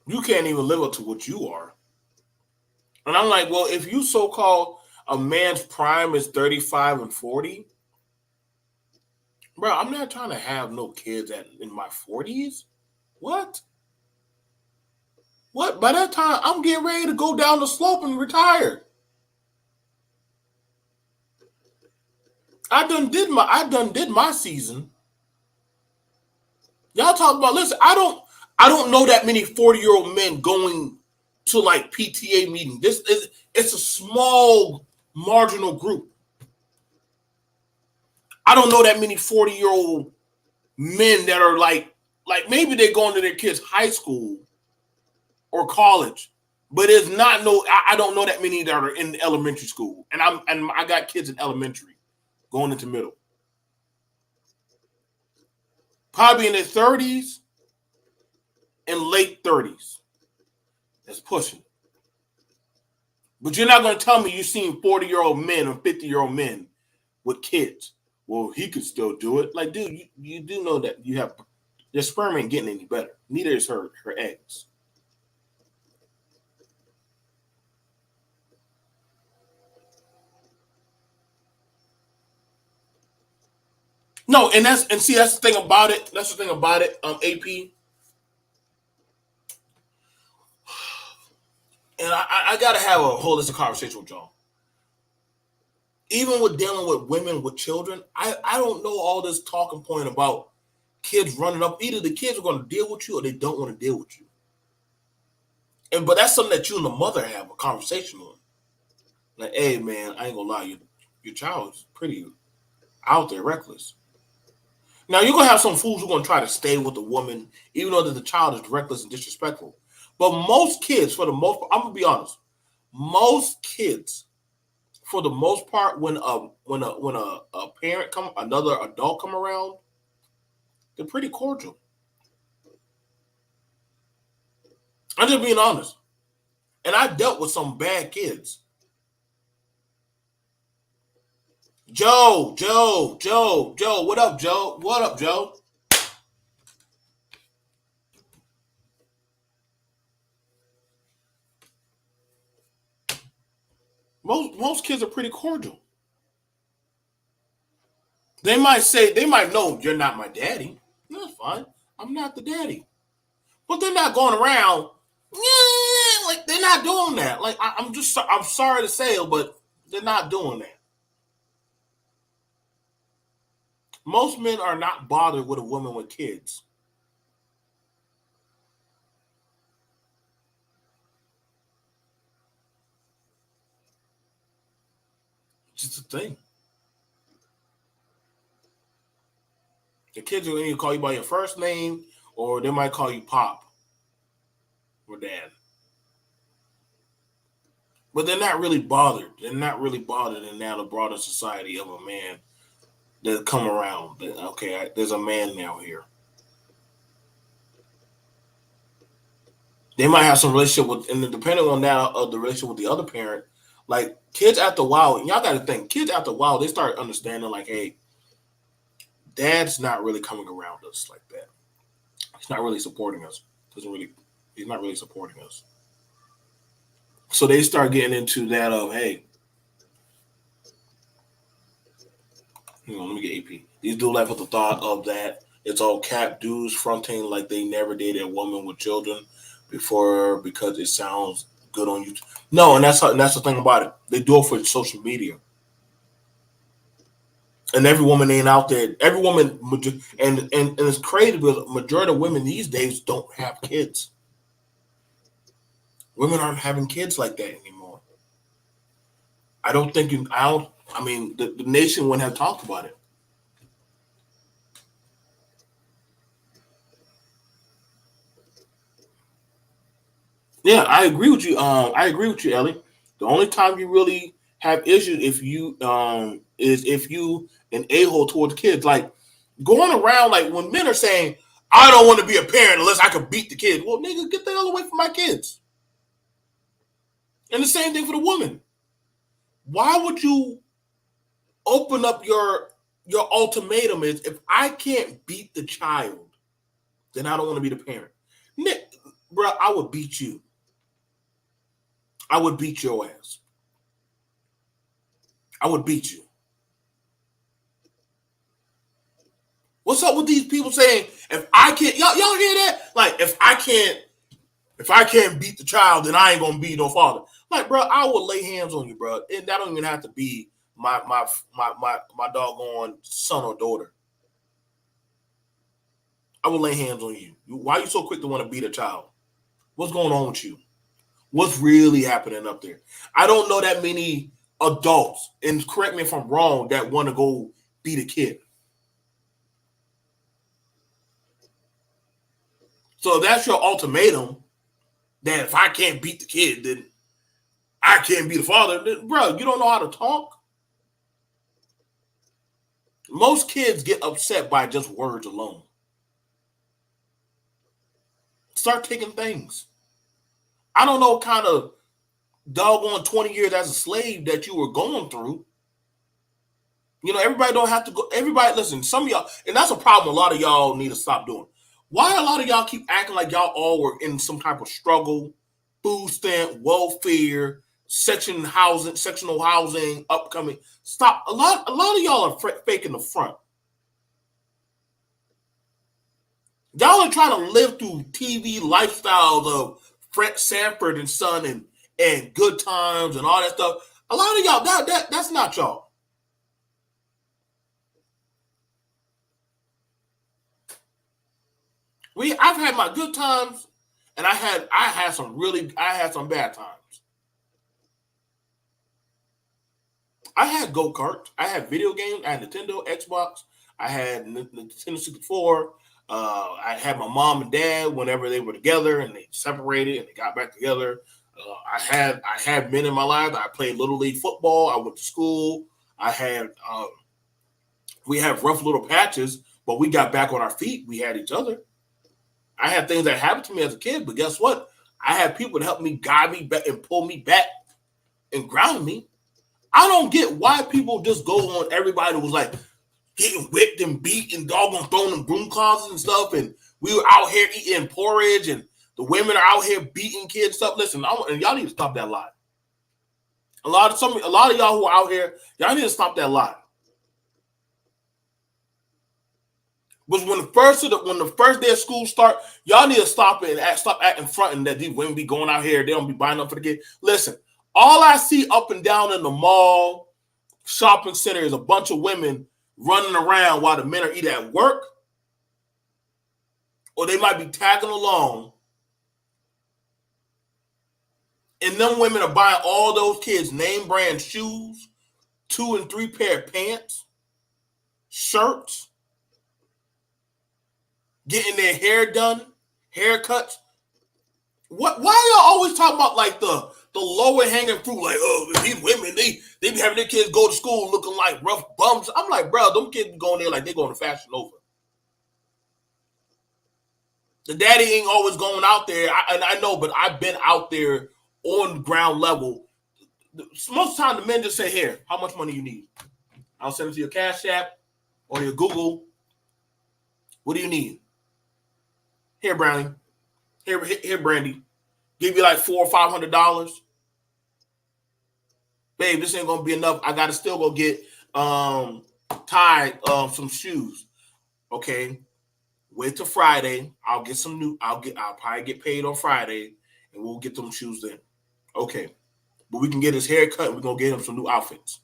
You can't even live up to what you are. And I'm like, well, if you so called a man's prime is 35 and 40, bro, I'm not trying to have no kids in my 40s. What? What? By that time, I'm getting ready to go down the slope and retire. I done did my season. Y'all talk about listen, I don't know that many 40-year-old men going to like PTA meetings. This is it's a small marginal group. I don't know that many 40-year-old men that are like maybe they're going to their kids' high school or college, but it's not no. I don't know that many that are in elementary school, and I got kids in elementary going into middle, probably in their 30s and late 30s. That's pushing. But you're not going to tell me you've seen 40-year-old men or 50-year-old men with kids. Well, he could still do it. Like, dude, you do know that you have your sperm ain't getting any better. Neither is her eggs. No, and see that's the thing about it. That's the thing about it. AP, and I gotta have a holistic conversation with y'all. Even with dealing with women with children, I don't know all this talking point about kids running up. Either the kids are going to deal with you or they don't want to deal with you. And but that's something that you and the mother have a conversation on. Like, hey man, I ain't gonna lie, your child is pretty out there, reckless. Now you're gonna have some fools who are gonna try to stay with the woman, even though that the child is reckless and disrespectful. But most kids, for the most part, I'm gonna be honest, most kids, for the most part, when a parent come, another adult come around, they're pretty cordial. I'm just being honest. And I dealt with some bad kids. Joe, what up, Joe? What up, Joe? Most kids are pretty cordial. They might know you're not my daddy. That's fine. I'm not the daddy. But they're not going around, yeah, like they're not doing that. Like I'm sorry to say it, but they're not doing that. Most men are not bothered with a woman with kids. It's just a thing. The kids will either call you by your first name or they might call you Pop. or dad. But they're not really bothered. They're not really bothered in now the broader society of a man that come around. Okay, there's a man now here. They might have some relationship with, and depending on now of the relationship with the other parent, like kids after a while, y'all got to think, kids after a while, they start understanding like, hey, dad's not really coming around us like that. He's not really supporting us. He's not really supporting us. So they start getting into that of, hey, let me get AP. These dudes like with the thought of that it's all cap dudes fronting like they never dated a woman with children before because it sounds good on YouTube. No, and that's the thing about it. They do it for social media. And every woman ain't out there. Every woman, and it's crazy because majority of women these days don't have kids. Women aren't having kids like that anymore. I don't think you. I don't. I mean, the nation wouldn't have talked about it. Yeah, I agree with you. I agree with you, Ellie. The only time you really have issues if you is if you an a hole towards kids. Like going around like when men are saying, "I don't want to be a parent unless I can beat the kid." Well, nigga, get the hell away from my kids. And the same thing for the woman. Why would you open up your ultimatum? Is if I can't beat the child, then I don't want to be the parent. Nick, bro, I would beat you. I would beat your ass. I would beat you. What's up with these people saying if I can't y'all hear that? Like if I can't beat the child, then I ain't gonna be no father. Like, bro, I will lay hands on you, bro. And that don't even have to be my doggone son or daughter. I will lay hands on you. Why are you so quick to want to beat a child? What's going on with you? What's really happening up there? I don't know that many adults, and correct me if I'm wrong, that want to go beat a kid. So that's your ultimatum. That if I can't beat the kid, then I can't be the father. Then, bro, you don't know how to talk. Most kids get upset by just words alone. Start taking things. I don't know what kind of doggone 20 years as a slave that you were going through. You know, everybody don't have to go. Everybody, listen, some of y'all, and that's a problem a lot of y'all need to stop doing. Why a lot of y'all keep acting like y'all all were in some type of struggle, food stamp, welfare, sectional housing, upcoming. Stop. A lot of y'all are faking the front. Y'all are trying to live through TV lifestyles of Fred Sanford and Son and Good Times and all that stuff. A lot of y'all, that's not y'all. I've had my good times, and I had some bad times. I had go kart. I had video games. I had Nintendo, Xbox. I had Nintendo 64. I had my mom and dad whenever they were together, and they separated and they got back together. I had men in my life. I played little league football. I went to school. I had we have rough little patches, but we got back on our feet. We had each other. I had things that happened to me as a kid, but guess what? I had people to help me guide me back and pull me back and ground me. I don't get why people just go on everybody was like getting whipped and beat and doggone throwing them broom closets and stuff, and we were out here eating porridge, and the women are out here beating kids and stuff. Listen, and y'all need to stop that lie. A lot of y'all who are out here, y'all need to stop that lie. Was when the first day of school start, y'all need to stop it and stop acting front and that these women be going out here, they don't be buying up for the kid. Listen, all I see up and down in the mall, shopping center is a bunch of women running around while the men are either at work or they might be tagging along. And them women are buying all those kids name brand shoes, 2 and 3 pair of pants, shirts, getting their hair done, haircuts. Why y'all always talking about like the lower hanging fruit? Like, oh, these women, they be having their kids go to school looking like rough bums. I'm like, bro, them kids be going there like they going to Fashion Nova. The daddy ain't always going out there. I know, but I've been out there on ground level. Most of the time, the men just say, "Here, how much money you need? I'll send it to your Cash App or your Google. What do you need? Here, Brownie. Here, Brandy. Give you like $400 or $500. Babe, this ain't gonna be enough. I gotta still go get Ty some shoes. Okay, wait till Friday. I'll get some new. I'll probably get paid on Friday, and we'll get them shoes then. Okay, but we can get his hair cut. And we're gonna get him some new outfits.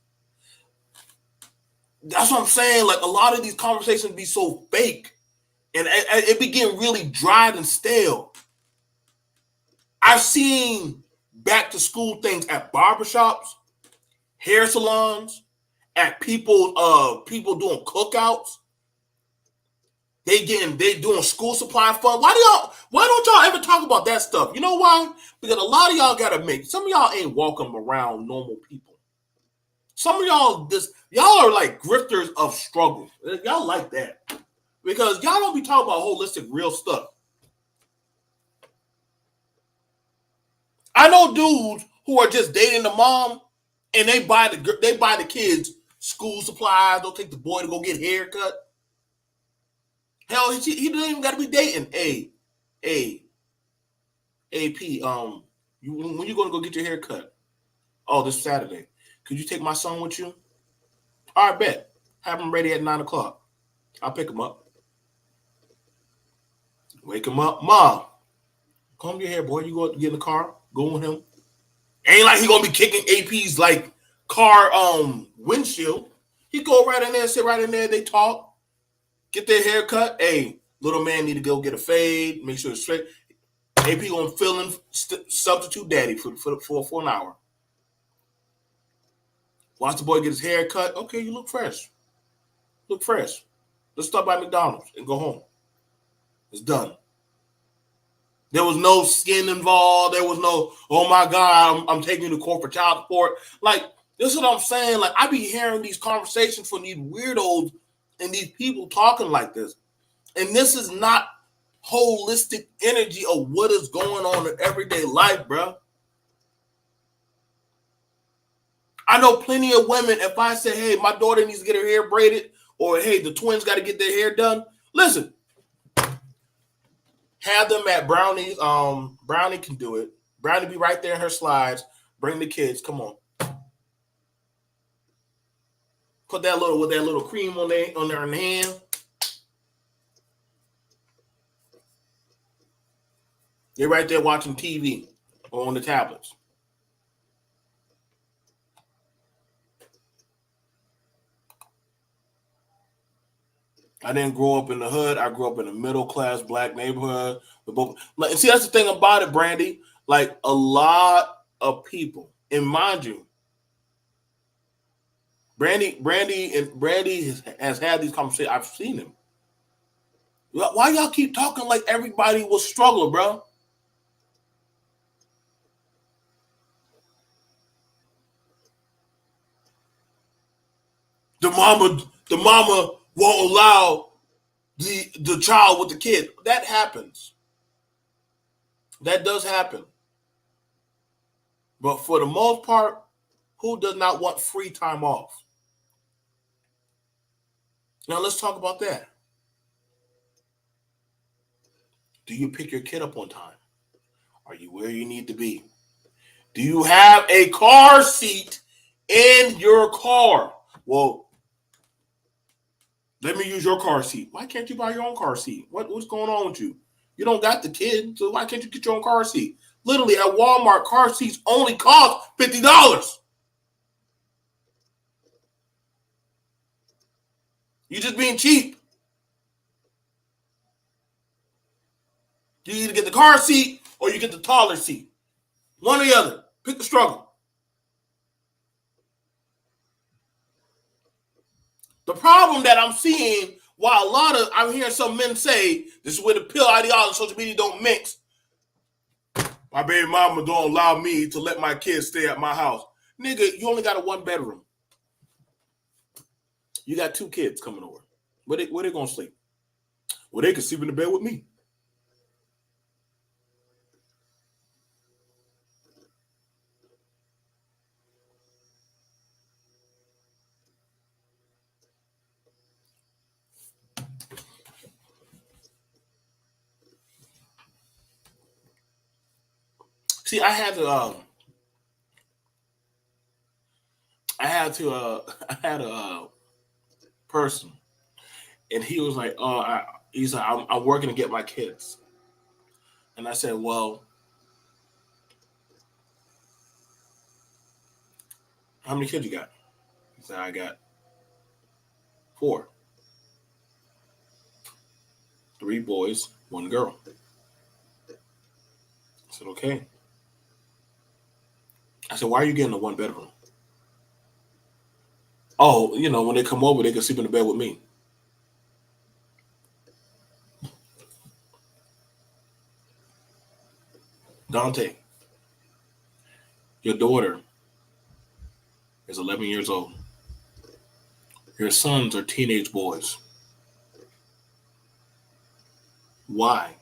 That's what I'm saying. Like a lot of these conversations be so fake, and it be getting really dried and stale. I've seen back to school things at barbershops, hair salons, at people doing cookouts. They doing school supply fund. Why don't y'all ever talk about that stuff? You know why? Because a lot of y'all gotta make some of y'all ain't welcome around normal people. Some of y'all are like grifters of struggle. Y'all like that. Because y'all don't be talking about holistic real stuff. I know dudes who are just dating the mom and they buy the kids school supplies. They'll take the boy to go get a haircut. Hell, he doesn't even got to be dating. AP, when you going to go get your haircut? Oh, this Saturday. Could you take my son with you? All right, bet. Have him ready at 9 o'clock. I'll pick him up. Wake him up. Mom, comb your hair, boy. You go get in the car. Go with him. Ain't like he gonna be kicking AP's like car windshield. He go right in there, sit right in there. They talk, get their hair cut. Hey, little man need to go get a fade. Make sure it's straight. AP gonna fill in substitute daddy for an hour. Watch the boy get his hair cut. Okay, you look fresh. Look fresh. Let's stop by McDonald's and go home. It's done. There was no skin involved. There was no, oh my God, I'm taking you to court for child support. Like, this is what I'm saying. Like, I be hearing these conversations from these weirdos and these people talking like this. And this is not holistic energy of what is going on in everyday life, bro. I know plenty of women, if I say, hey, my daughter needs to get her hair braided, or hey, the twins got to get their hair done. Listen, have them at Brownie's. Brownie can do it. Brownie be right there in her slides. Bring the kids. Come on. Put that little cream on their hand. They're right there watching TV or on the tablets. I didn't grow up in the hood. I grew up in a middle-class black neighborhood. And see, that's the thing about it, Brandy. Like, a lot of people, and mind you, Brandy has had these conversations. I've seen him. Why y'all keep talking like everybody was struggling, bro? The mama won't allow the child with the kid. That happens. That does happen. But for the most part, who does not want free time off? Now let's talk about that. Do you pick your kid up on time? Are you where you need to be? Do you have a car seat in your car? Well, let me use your car seat. Why can't you buy your own car seat? What's going on with you? You don't got the kid, so why can't you get your own car seat? Literally, at Walmart, car seats only cost $50. You just being cheap. You either get the car seat or you get the taller seat. One or the other. Pick the struggle. The problem that I'm seeing, while I'm hearing some men say, this is where the pill ideology and social media don't mix. My baby mama don't allow me to let my kids stay at my house. Nigga, you only got a 1 bedroom. You got 2 kids coming over. Where they gonna sleep? Well, they can sleep in the bed with me. See, I had a person, and he was like, he's like, I'm working to get my kids, and I said, well, how many kids you got? He said, I got 4, 3 boys, 1 girl. I said, okay. I said, why are you getting a 1 bedroom? Oh, when they come over, they can sleep in the bed with me. Dante, your daughter is 11 years old. Your sons are teenage boys. Why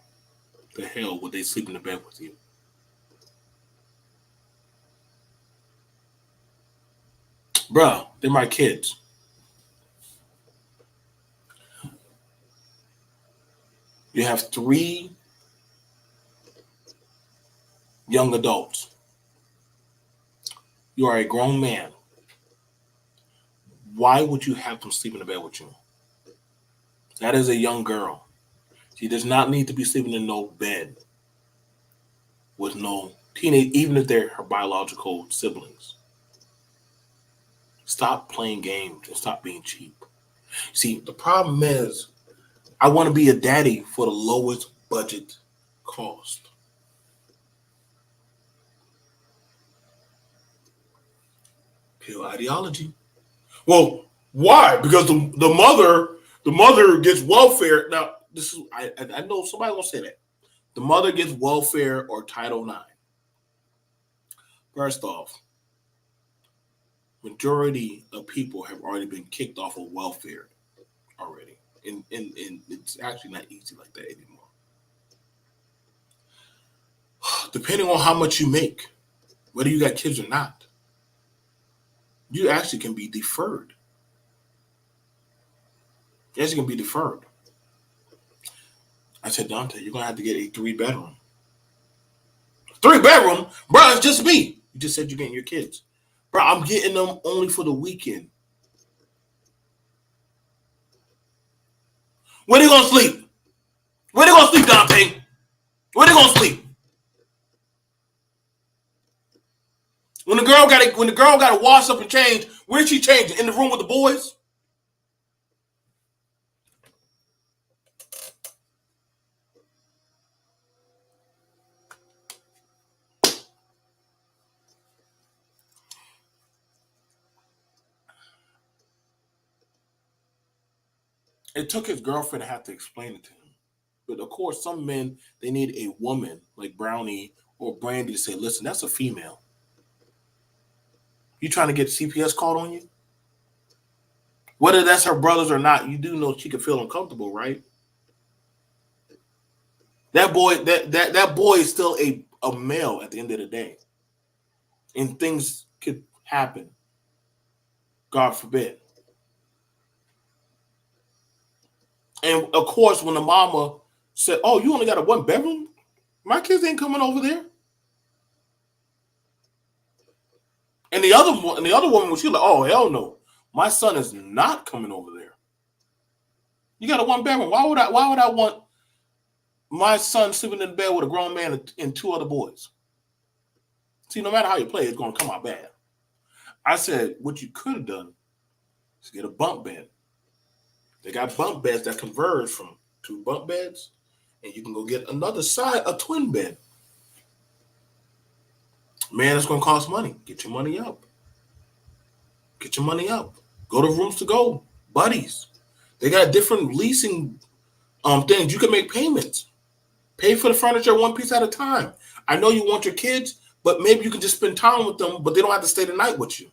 the hell would they sleep in the bed with you? Bruh, they're my kids. You have 3 young adults. You are a grown man. Why would you have them sleep in the bed with you? That is a young girl. She does not need to be sleeping in no bed with no teenage, even if they're her biological siblings. Stop playing games and stop being cheap. See, the problem is, I want to be a daddy for the lowest budget cost. Pill ideology. Well, why? Because the mother gets welfare. Now, this is I know somebody gonna say that. The mother gets welfare or Title IX. First off, majority of people have already been kicked off of welfare already. And it's actually not easy like that anymore. Depending on how much you make, whether you got kids or not, you actually can be deferred. You actually can be deferred. I said, Dante, you're gonna have to get a 3 bedroom. 3 bedroom, bro. It's just me. You just said you're getting your kids, bro. I'm getting them only for the weekend. Where they gonna sleep? Where they gonna sleep, Dante? Where they gonna sleep? When the girl got to wash up and change, where's she changing? In the room with the boys? It took his girlfriend to have to explain it to him. But of course, some men, they need a woman like Brownie or Brandy to say, listen, that's a female. You trying to get CPS called on you? Whether that's her brothers or not, you do know she can feel uncomfortable, right? That boy is still a male at the end of the day. And things could happen. God forbid. And of course, when the mama said, oh, you only got a 1 bedroom? My kids ain't coming over there. And the other woman was, she like, oh, hell no. My son is not coming over there. You got a 1 bedroom. Why would I want my son sleeping in the bed with a grown man and 2 other boys? See, no matter how you play, it's gonna come out bad. I said, what you could have done is get a bunk bed. They got bunk beds that converge from 2 bunk beds, and you can go get another side, a twin bed. Man, it's gonna cost money. Get your money up. Get your money up. Go to Rooms to Go, buddies. They got different leasing things. You can make payments. Pay for the furniture one piece at a time. I know you want your kids, but maybe you can just spend time with them, but they don't have to stay the night with you.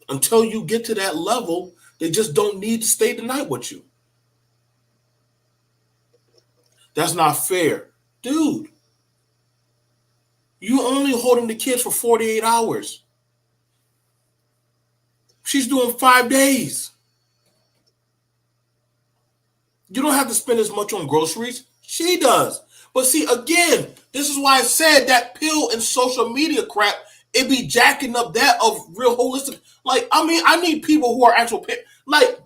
Until you get to that level, they just don't need to stay the night with you. That's not fair. Dude, you only holding the kids for 48 hours. She's doing 5 days. You don't have to spend as much on groceries. She does. But see, again, this is why I said that pill and social media crap, it be jacking up that of real holistic. Like, I mean, I need people who are actual, like,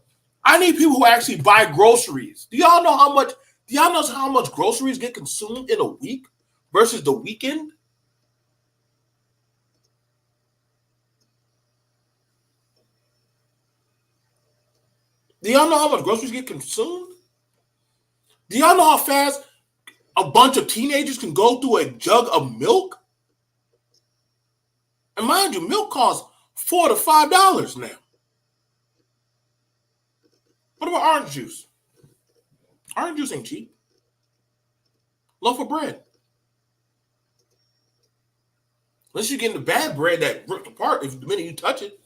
I need people who actually buy groceries. Do y'all know how much groceries get consumed in a week versus the weekend? Do y'all know how much groceries get consumed? Do y'all know how fast a bunch of teenagers can go through a jug of milk? And mind you, milk costs $4 to $5 now. What about orange juice? Orange juice ain't cheap. Loaf of bread. Unless you're getting the bad bread that ripped apart if the minute you touch it.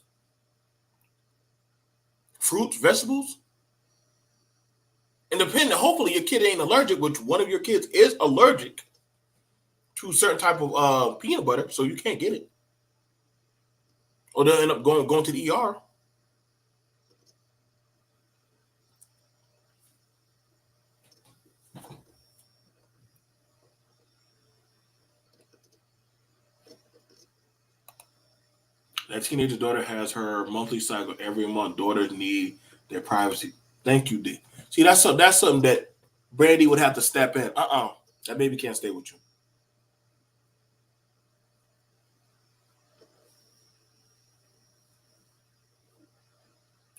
Fruits, vegetables. And depending, hopefully your kid ain't allergic, which one of your kids is allergic to a certain type of peanut butter, so you can't get it. Or they'll end up going to the ER. That teenager daughter has her monthly cycle every month. Daughters need their privacy. Thank you, D. See, that's something that Brandy would have to step in. That baby can't stay with you.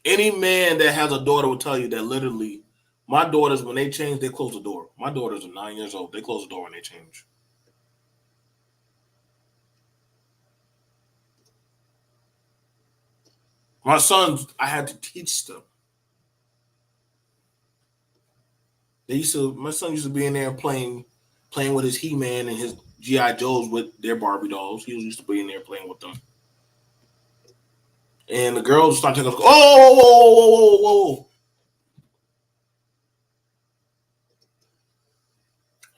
Any man that has a daughter will tell you that literally, my daughters, when they change, they close the door. My daughters are 9 years old. They close the door when they change. My sons, I had to teach them. My son used to be in there playing with his He-Man and his G.I. Joes with their Barbie dolls. He used to be in there playing with them. And the girls start taking, oh, whoa, whoa, whoa.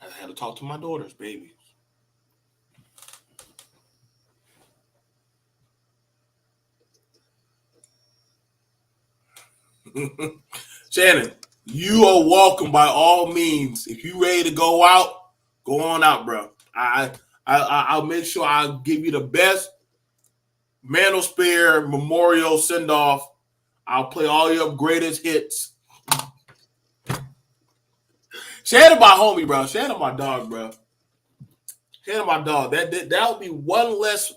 I had to talk to my daughters, baby. Shannon, you are welcome by all means. If you ready to go out, go on out, bro. I'll make sure I'll give you the best Manosphere Memorial send off. I'll play all your greatest hits. Shannon, my homie, bro. Shannon, my dog, bro. Shannon, my dog. That would be one less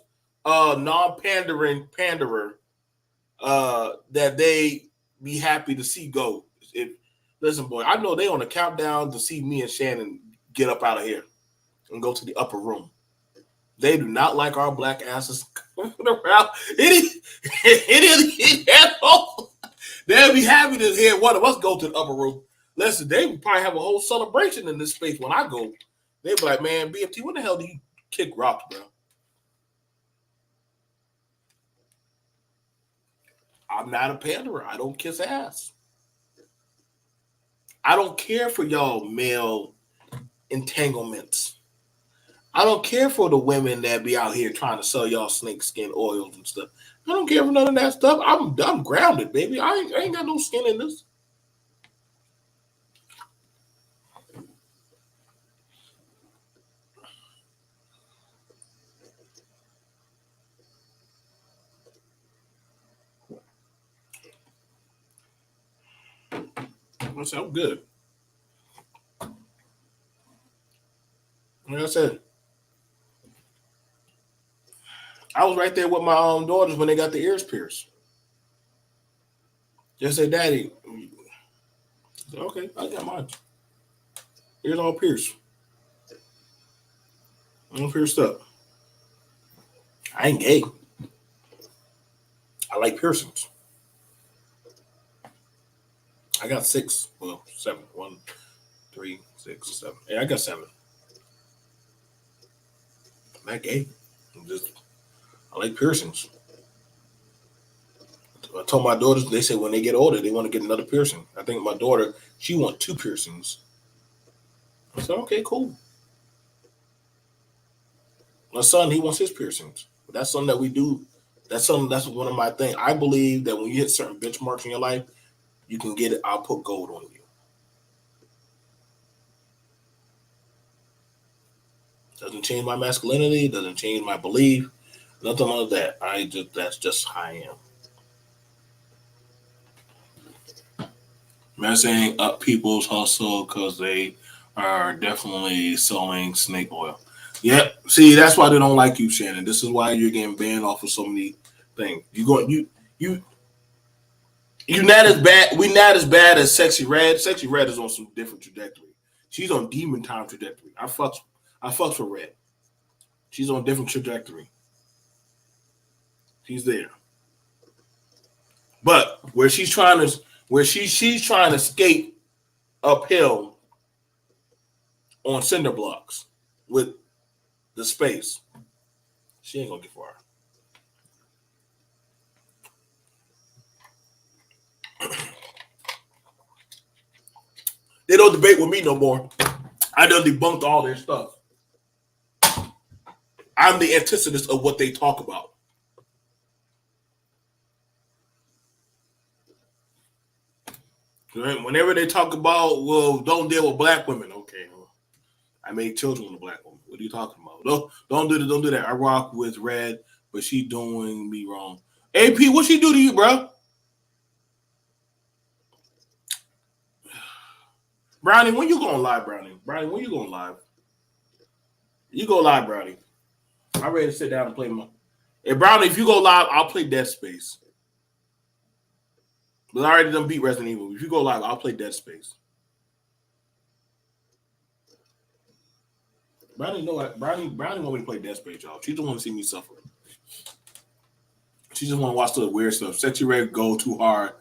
non-pandering panderer that they be happy to see go. Listen, boy, I know they on a countdown to see me and Shannon get up out of here and go to the upper room. They do not like our black asses coming around. They'll be happy to hear one of us go to the upper room. Listen, they would probably have a whole celebration in this space when I go. They'd be like, man, BFT, when the hell do you kick rocks, bro? I'm not a panderer. I don't kiss ass. I don't care for y'all male entanglements. I don't care for the women that be out here trying to sell y'all snakeskin oils and stuff. I don't care for none of that stuff. I'm grounded, baby. I ain't got no skin in this. I said, I'm good. Like I said, I was right there with my own daughters when they got the ears pierced. Just said, Daddy, said, okay, I got mine. Ears all pierced. I'm pierced up. I ain't gay. I like piercings. I got 6. Well, 7. 1, 3, 6, 7. Yeah, I got 7. I'm not gay. I like piercings. I told my daughters, they said when they get older, they want to get another piercing. I think my daughter, she wants 2 piercings. I said, okay, cool. My son, he wants his piercings. But that's something that we do. That's one of my things. I believe that when you hit certain benchmarks in your life, you can get it. I'll put gold on you. Doesn't change my masculinity. Doesn't change my belief. Nothing like that. That's just how I am. I'm not saying up people's hustle because they are definitely selling snake oil. Yep. See, that's why they don't like you, Shannon. This is why you're getting banned off of so many things. You you not as bad. We not as bad as Sexy Red. Sexy Red is on some different trajectory. She's on demon time trajectory. I fucks with Red. She's on a different trajectory. She's there. But she's trying to skate uphill on cinder blocks with the space, she ain't gonna get far. They don't debate with me no more. I done debunked all their stuff. I'm the antithesis of what they talk about. Right? Whenever they talk about, well, don't deal with black women. Okay, well, I made children with a black woman. What are you talking about? Don't do that. I rock with Red, but she doing me wrong. AP, what she do to you, bro? Brownie, when you going live, Brownie? Brownie, when you going live? You go live, Brownie. I'm ready to sit down and play my. Hey, Brownie, if you go live, I'll play Dead Space. But I already done beat Resident Evil. If you go live, I'll play Dead Space. Brownie want me to play Dead Space, y'all. She just want to see me suffer. She just want to watch the weird stuff. Sexy Red go too hard.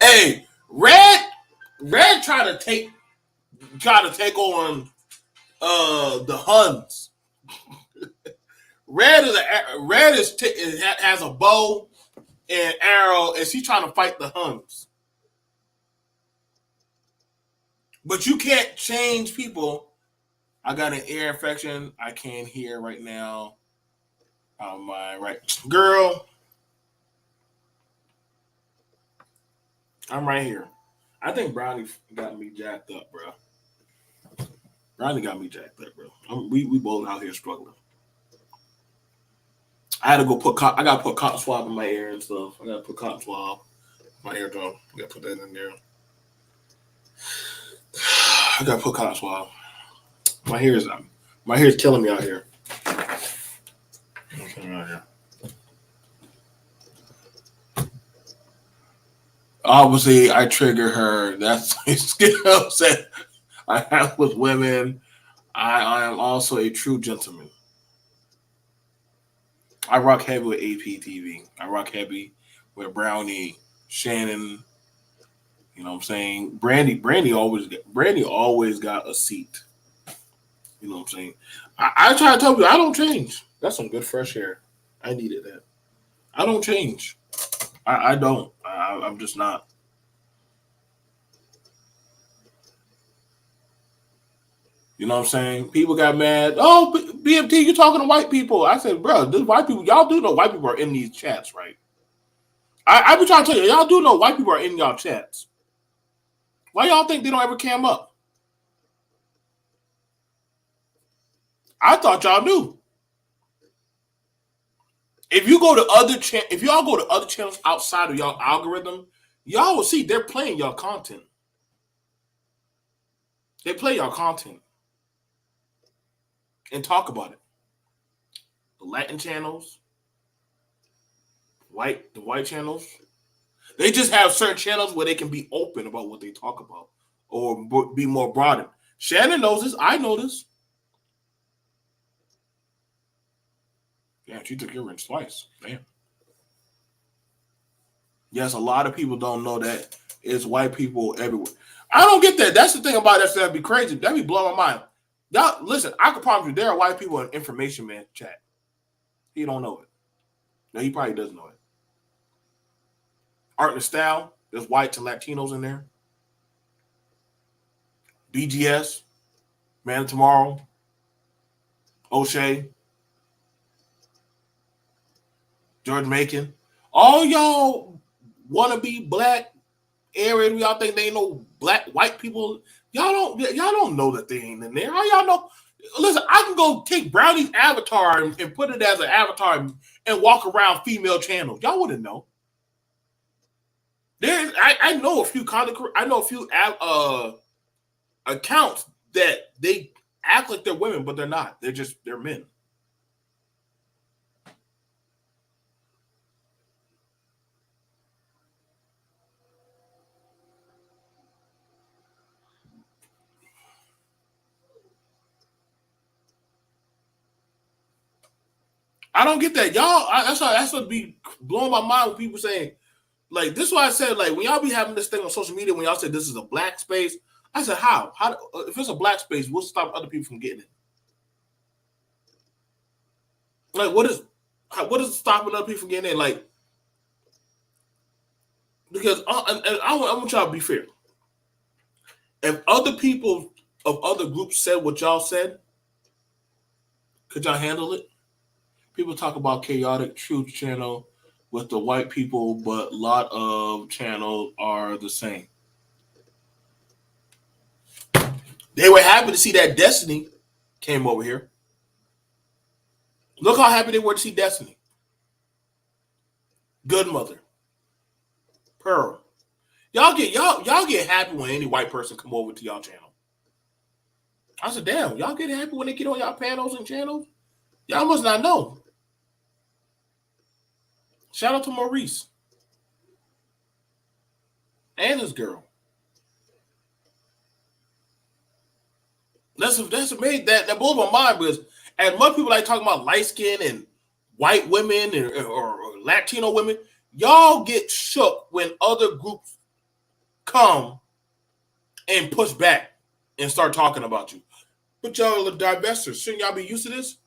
Hey, Red try to take on the Huns. Has a bow and arrow, and she's trying to fight the Huns. But you can't change people. I got an ear infection. I can't hear right now. Am I right, girl? I'm right here. I think Brownie got me jacked up, bro. Brownie got me jacked up, bro. We both out here struggling. I had to go I got to put cotton swab in my ear and stuff. I got to put cotton swab in my eardrum. I got to put that in there. I got to put cotton swab. My hair is killing me out here. Obviously, I trigger her. That's upset. I have with women. I am also a true gentleman. I rock heavy with APTV. I rock heavy with Brownie, Shannon. You know what I'm saying? Brandy always got a seat. You know what I'm saying? I try to tell you, I don't change. That's some good fresh air. I needed that. I don't change. I don't. I'm just not. You know what I'm saying? People got mad. Oh, BMT, you talking to white people? I said, bro, this white people, y'all do know white people are in these chats, right? I be trying to tell you, y'all do know white people are in y'all chats. Why y'all think they don't ever cam up? I thought y'all knew. If you go to if y'all go to other channels outside of y'all algorithm, y'all will see they're playing y'all content. They play y'all content and talk about it. The Latin channels, the white channels, they just have certain channels where they can be open about what they talk about or be more broadened. Shannon knows this. I know this. Yeah, she took your wrench twice. Damn. Yes, a lot of people don't know that It's white people everywhere. I don't get that. That's the thing about that. That'd be crazy. That'd be blowing my mind. Y'all, listen, I can promise you there are white people in Information Man chat. He don't know it. No, he probably doesn't know it. Art and Style, there's whites and Latinos in there. BGS, Man of Tomorrow, O'Shea, George Macon. All y'all want to be black area. Y'all think they ain't no black white people. Y'all don't know that they ain't in there. How y'all know? Listen, I can go take Brownie's avatar and put it as an avatar and walk around female channels. Y'all wouldn't know. I know a few accounts that they act like they're women, but they're not. They're men. I don't get that. Y'all, that's what be blowing my mind when people saying, like, this is why I said, like, when y'all be having this thing on social media, when y'all say this is a black space, I said, how? If it's a black space, what's stop other people from getting it? Like, what is stopping other people from getting it? Like, because I want y'all to be fair. If other people of other groups said what y'all said, could y'all handle it? People talk about Chaotic Truth channel with the white people, but a lot of channels are the same. They were happy to see that Destiny came over here. Look how happy they were to see Destiny. Good Mother. Pearl. Y'all get happy when any white person come over to y'all channel. I said, damn, y'all get happy when they get on y'all panels and channels? Y'all must not know. Shout out to Maurice. And this girl. That's amazing. That blows my mind because as much people like talking about light skin and white women or Latino women, y'all get shook when other groups come and push back and start talking about you. But y'all are divestors. Shouldn't y'all be used to this?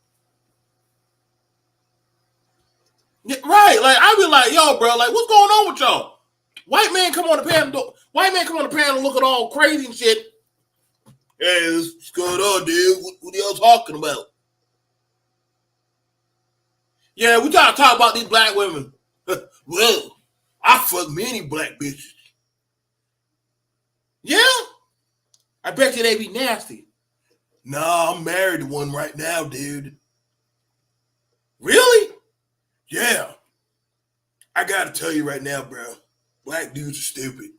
Yeah, right. Like, I be like, yo, bro, like, what's going on with y'all? White man come on the panel, look at all crazy and shit. Hey, what's going on, dude? What are y'all talking about? Yeah, we gotta talk about these black women. Well, I fuck many black bitches. Yeah? I bet you they be nasty. Nah, I'm married to one right now, dude. Really? Yeah. I gotta tell you right now, bro. Black dudes are stupid.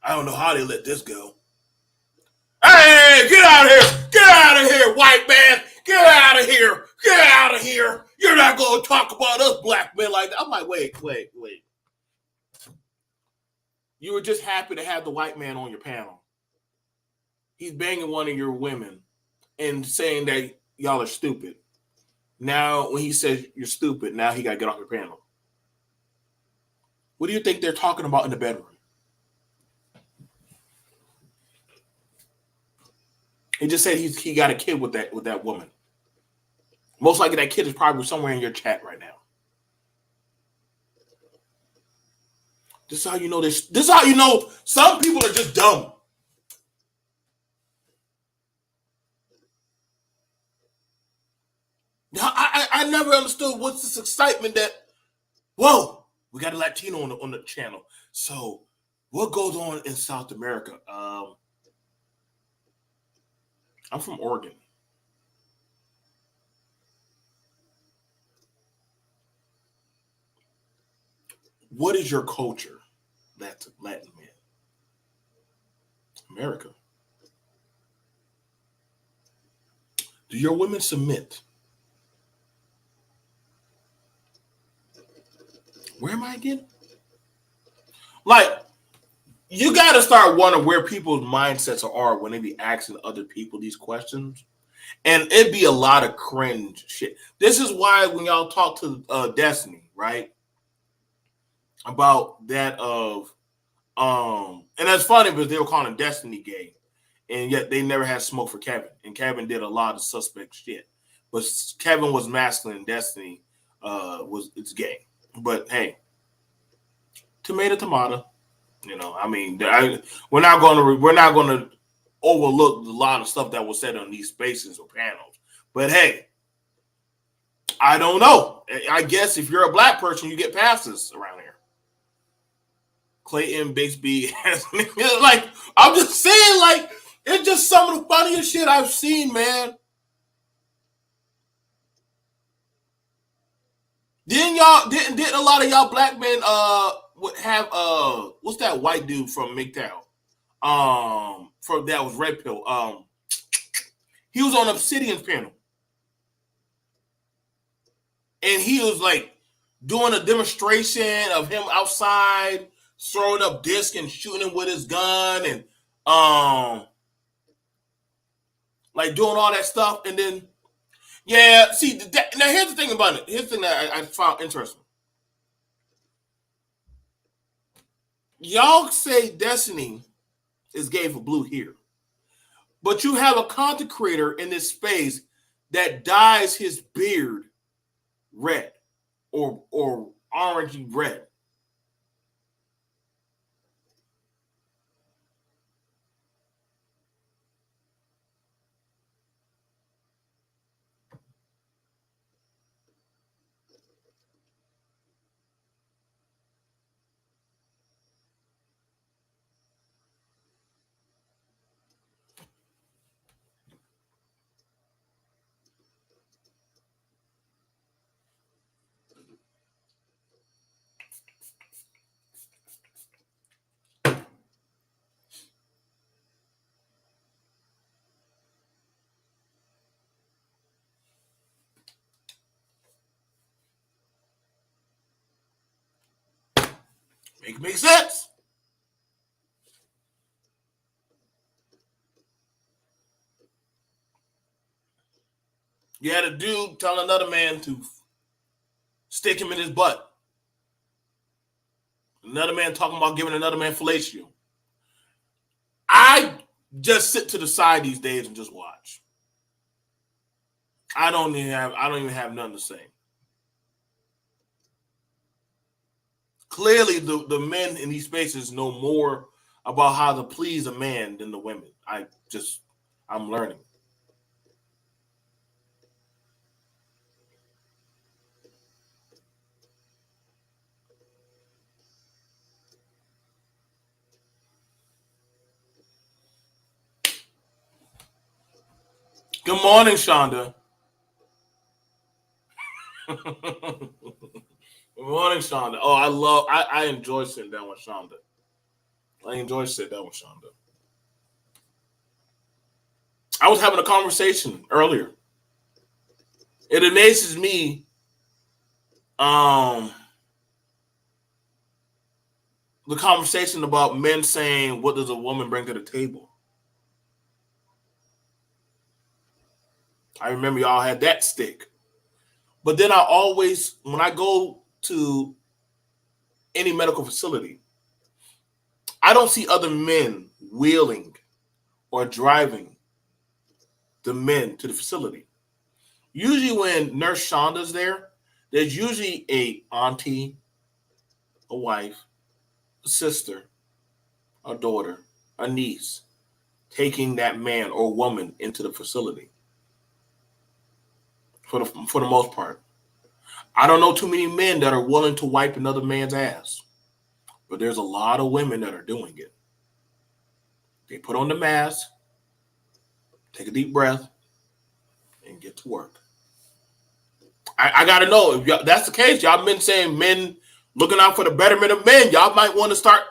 I don't know how they let this go. Hey, get out of here! Get out of here, white man! Get out of here! Get out of here! You're not gonna talk about us black men like that. I'm like, wait. You were just happy to have the white man on your panel. He's banging one of your women and saying that y'all are stupid. Now, when he says you're stupid, now he got to get off your panel. What do you think they're talking about in the bedroom? He just said he got a kid with that woman. Most likely that kid is probably somewhere in your chat right now. This is how you know this. This is how you know some people are just dumb. I never understood what's this excitement that, whoa, we got a Latino on the channel. So what goes on in South America? I'm from Oregon. What is your culture? That's Latin man. America. Do your women submit? Where am I again? Like, you got to start wondering where people's mindsets are when they be asking other people these questions. And it'd be a lot of cringe shit. This is why when y'all talk to Destiny, right? About that of And that's funny because they were calling Destiny gay, and yet they never had smoke for Kevin, and Kevin did a lot of suspect shit. But Kevin was masculine, and Destiny was it's gay. But hey, tomato, tomato. I mean, we're not going to overlook a lot of stuff that was said on these spaces or panels. But hey, I don't know. I guess if you're a black person, you get passes around here. Clayton Bixby has like I'm just saying, like it's just some of the funniest shit I've seen, man. Didn't a lot of y'all black men have what's that white dude from MGTOW? From that was Red Pill. He was on Obsidian's panel. And he was like doing a demonstration of him outside throwing up disc and shooting him with his gun and like doing all that stuff. And then yeah, see now here's the thing about it. Here's the thing that I found interesting. Y'all say Destiny is gay for blue here, but you have a content creator in this space that dyes his beard red or orangey red. Make sense? You had a dude telling another man to stick him in his butt. Another man talking about giving another man fellatio. I just sit to the side these days and just watch. I don't even have nothing to say. Clearly, the men in these spaces know more about how to please a man than the women. I'm learning. Good morning, Shonda. Good morning, Shonda. Oh, I enjoy sitting down with Shonda. I enjoy sitting down with Shonda. I was having a conversation earlier. It amazes me um the conversation about men saying, what does a woman bring to the table? I remember y'all had that stick. But then when I go to any medical facility, I don't see other men wheeling or driving the men to the facility. Usually when Nurse Shonda's there, there's usually a auntie, a wife, a sister, a daughter, a niece, taking that man or woman into the facility for the most part. I don't know too many men that are willing to wipe another man's ass, but there's a lot of women that are doing it. They put on the mask, take a deep breath, and get to work. I got to know if that's the case. Y'all been saying men looking out for the betterment of men. Y'all might want to start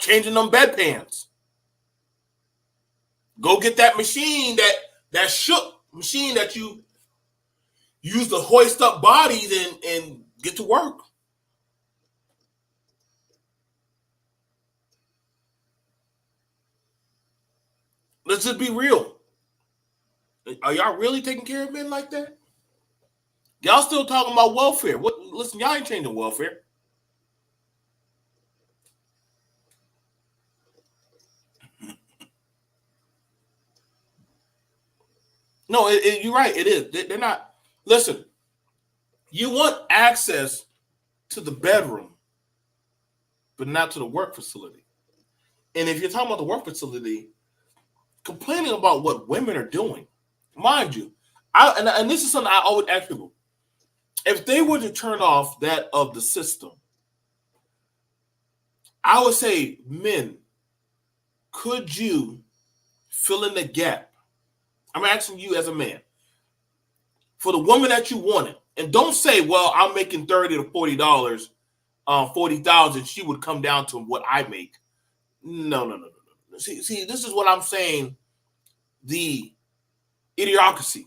changing them bedpans. Go get that machine that shook machine that you use to hoist up bodies and get to work. Let's just be real. Are y'all really taking care of men like that? Y'all still talking about welfare? What? Listen, y'all ain't changing welfare. No, you're right. It is. They're not. Listen, you want access to the bedroom, but not to the work facility. And if you're talking about the work facility, complaining about what women are doing, mind you, and this is something I always ask people: if they were to turn off that of the system, I would say, men, could you fill in the gap? I'm asking you as a man for the woman that you wanted, and don't say, "Well, I'm making $30 to $40, 40,000." She would come down to what I make. No, no, no, no, no. See, this is what I'm saying. The idiocracy.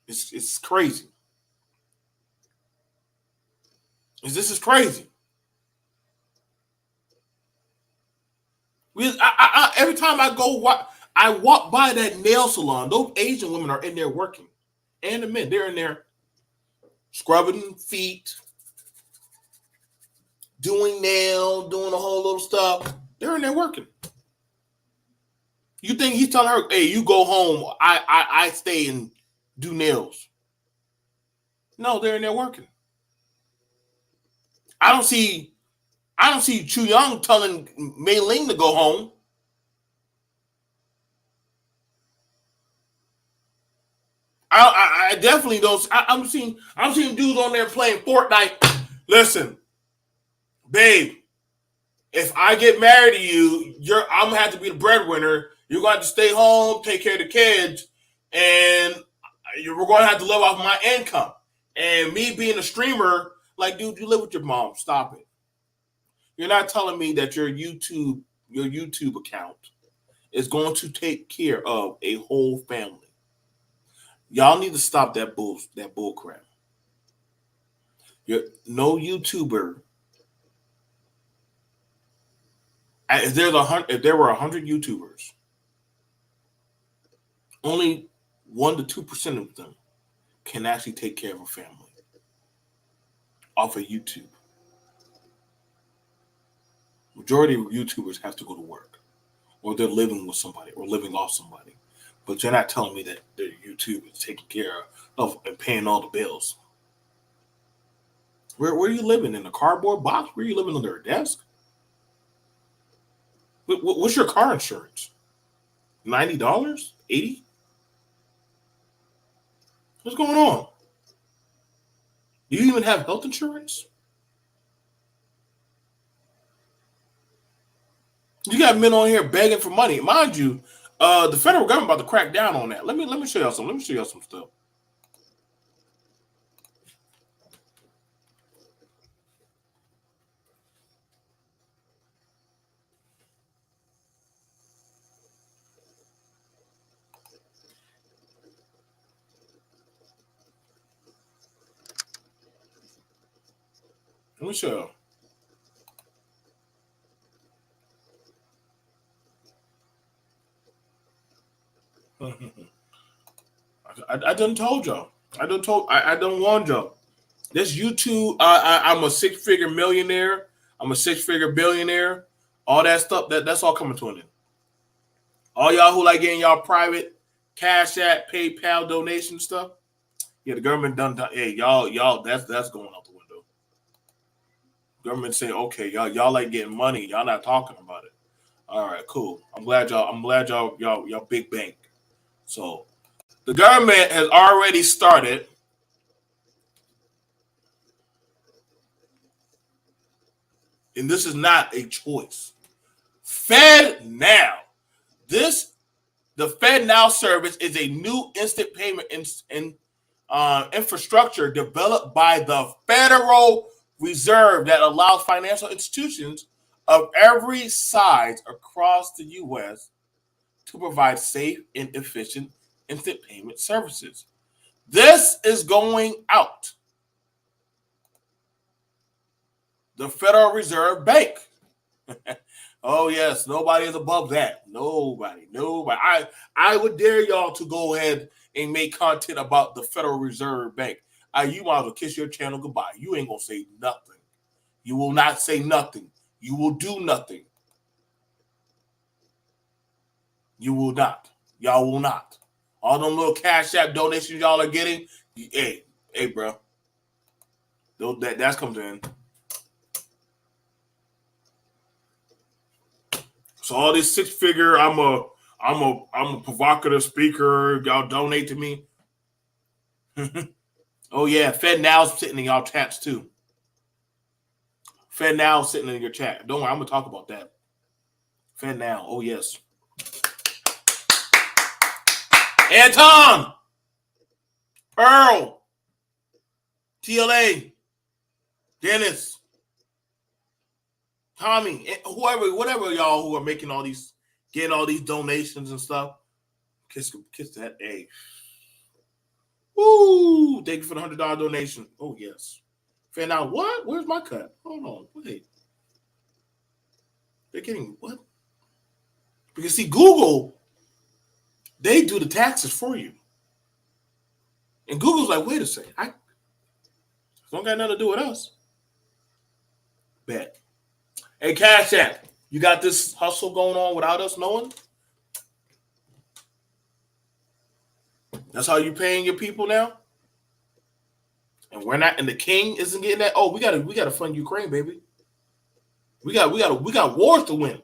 It's crazy. This is crazy. Every time I walk by that nail salon. Those Asian women are in there working, and the men they're in there scrubbing feet, doing nail, doing a whole little stuff. They're in there working. You think he's telling her, "Hey, you go home. I stay and do nails." No, they're in there working. I don't see Chu Young telling Mei Ling to go home. I definitely don't. I'm seeing dudes on there playing Fortnite. Listen, babe, if I get married to you, I'm gonna have to be the breadwinner. You're gonna have to stay home, take care of the kids, and we're gonna have to live off my income. And me being a streamer, like, dude, you live with your mom. Stop it. You're not telling me that your YouTube account is going to take care of a whole family. Y'all need to stop that bull crap. No YouTuber. If there were 100 YouTubers, only 1 to 2% of them can actually take care of a family off of YouTube. Majority of YouTubers have to go to work, or they're living with somebody, or living off somebody. But you're not telling me that their YouTube is taking care of and paying all the bills. Where are you living, in a cardboard box? Where are you living, under a desk? What's your car insurance? $90? 80? What's going on? Do you even have health insurance? You got men on here begging for money, mind you. The federal government about to crack down on that. Let me show y'all some. Let me show y'all some stuff. Let me show y'all. I done told y'all. I done warned y'all. This YouTube, I'm a six-figure millionaire. I'm a six-figure billionaire. All that stuff, that's all coming to an end. All y'all who like getting y'all private Cash App, PayPal donation stuff. Yeah, the government done. Hey, y'all, that's going out the window. Government saying, okay, y'all like getting money. Y'all not talking about it. All right, cool. I'm glad y'all big bank. So the government has already started. And this is not a choice. Fed Now. This The Fed Now service is a new instant payment infrastructure developed by the Federal Reserve that allows financial institutions of every size across the U.S. to provide safe and efficient instant payment services. This is going out. The Federal Reserve Bank. Oh yes, nobody is above that. Nobody. I would dare y'all to go ahead and make content about the Federal Reserve Bank. You might as well kiss your channel goodbye. You ain't gonna say nothing. You will not say nothing. You will do nothing. You will not. Y'all will not. All them little Cash App donations y'all are getting, hey, bro, that's comes in. So all this 6-figure, I'm a provocative speaker. Y'all donate to me. Oh yeah, Fed Now's sitting in y'all chats too. Fed Now sitting in your chat. Don't worry, I'm gonna talk about that. Fed Now. Oh yes. Anton, Pearl, TLA, Dennis, Tommy, whoever, whatever y'all who are making all these, getting all these donations and stuff. Kiss that A. Woo! Thank you for the $100 donation. Oh yes. Fan out. What? Where's my cut? Hold on. Wait. They're getting what? Because see, Google, they do the taxes for you. And Google's like, wait a second, I don't got nothing to do with us. Bet. Hey, Cash App, you got this hustle going on without us knowing? That's how you paying your people now? And we're not, and the king isn't getting that. Oh, we gotta fund Ukraine, baby. We got wars to win.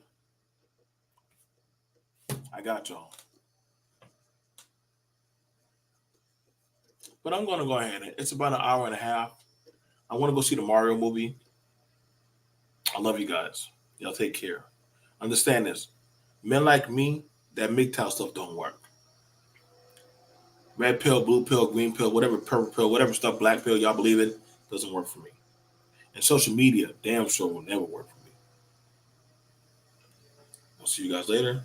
I got y'all. But I'm gonna go ahead. It's about an hour and a half. I want to go see the Mario movie. I love you guys. Y'all take care. Understand this. Men like me, that MGTOW stuff don't work. Red pill, blue pill, green pill, whatever, purple pill, whatever stuff, black pill, y'all believe it, doesn't work for me. And social media, damn sure will never work for me. I'll see you guys later.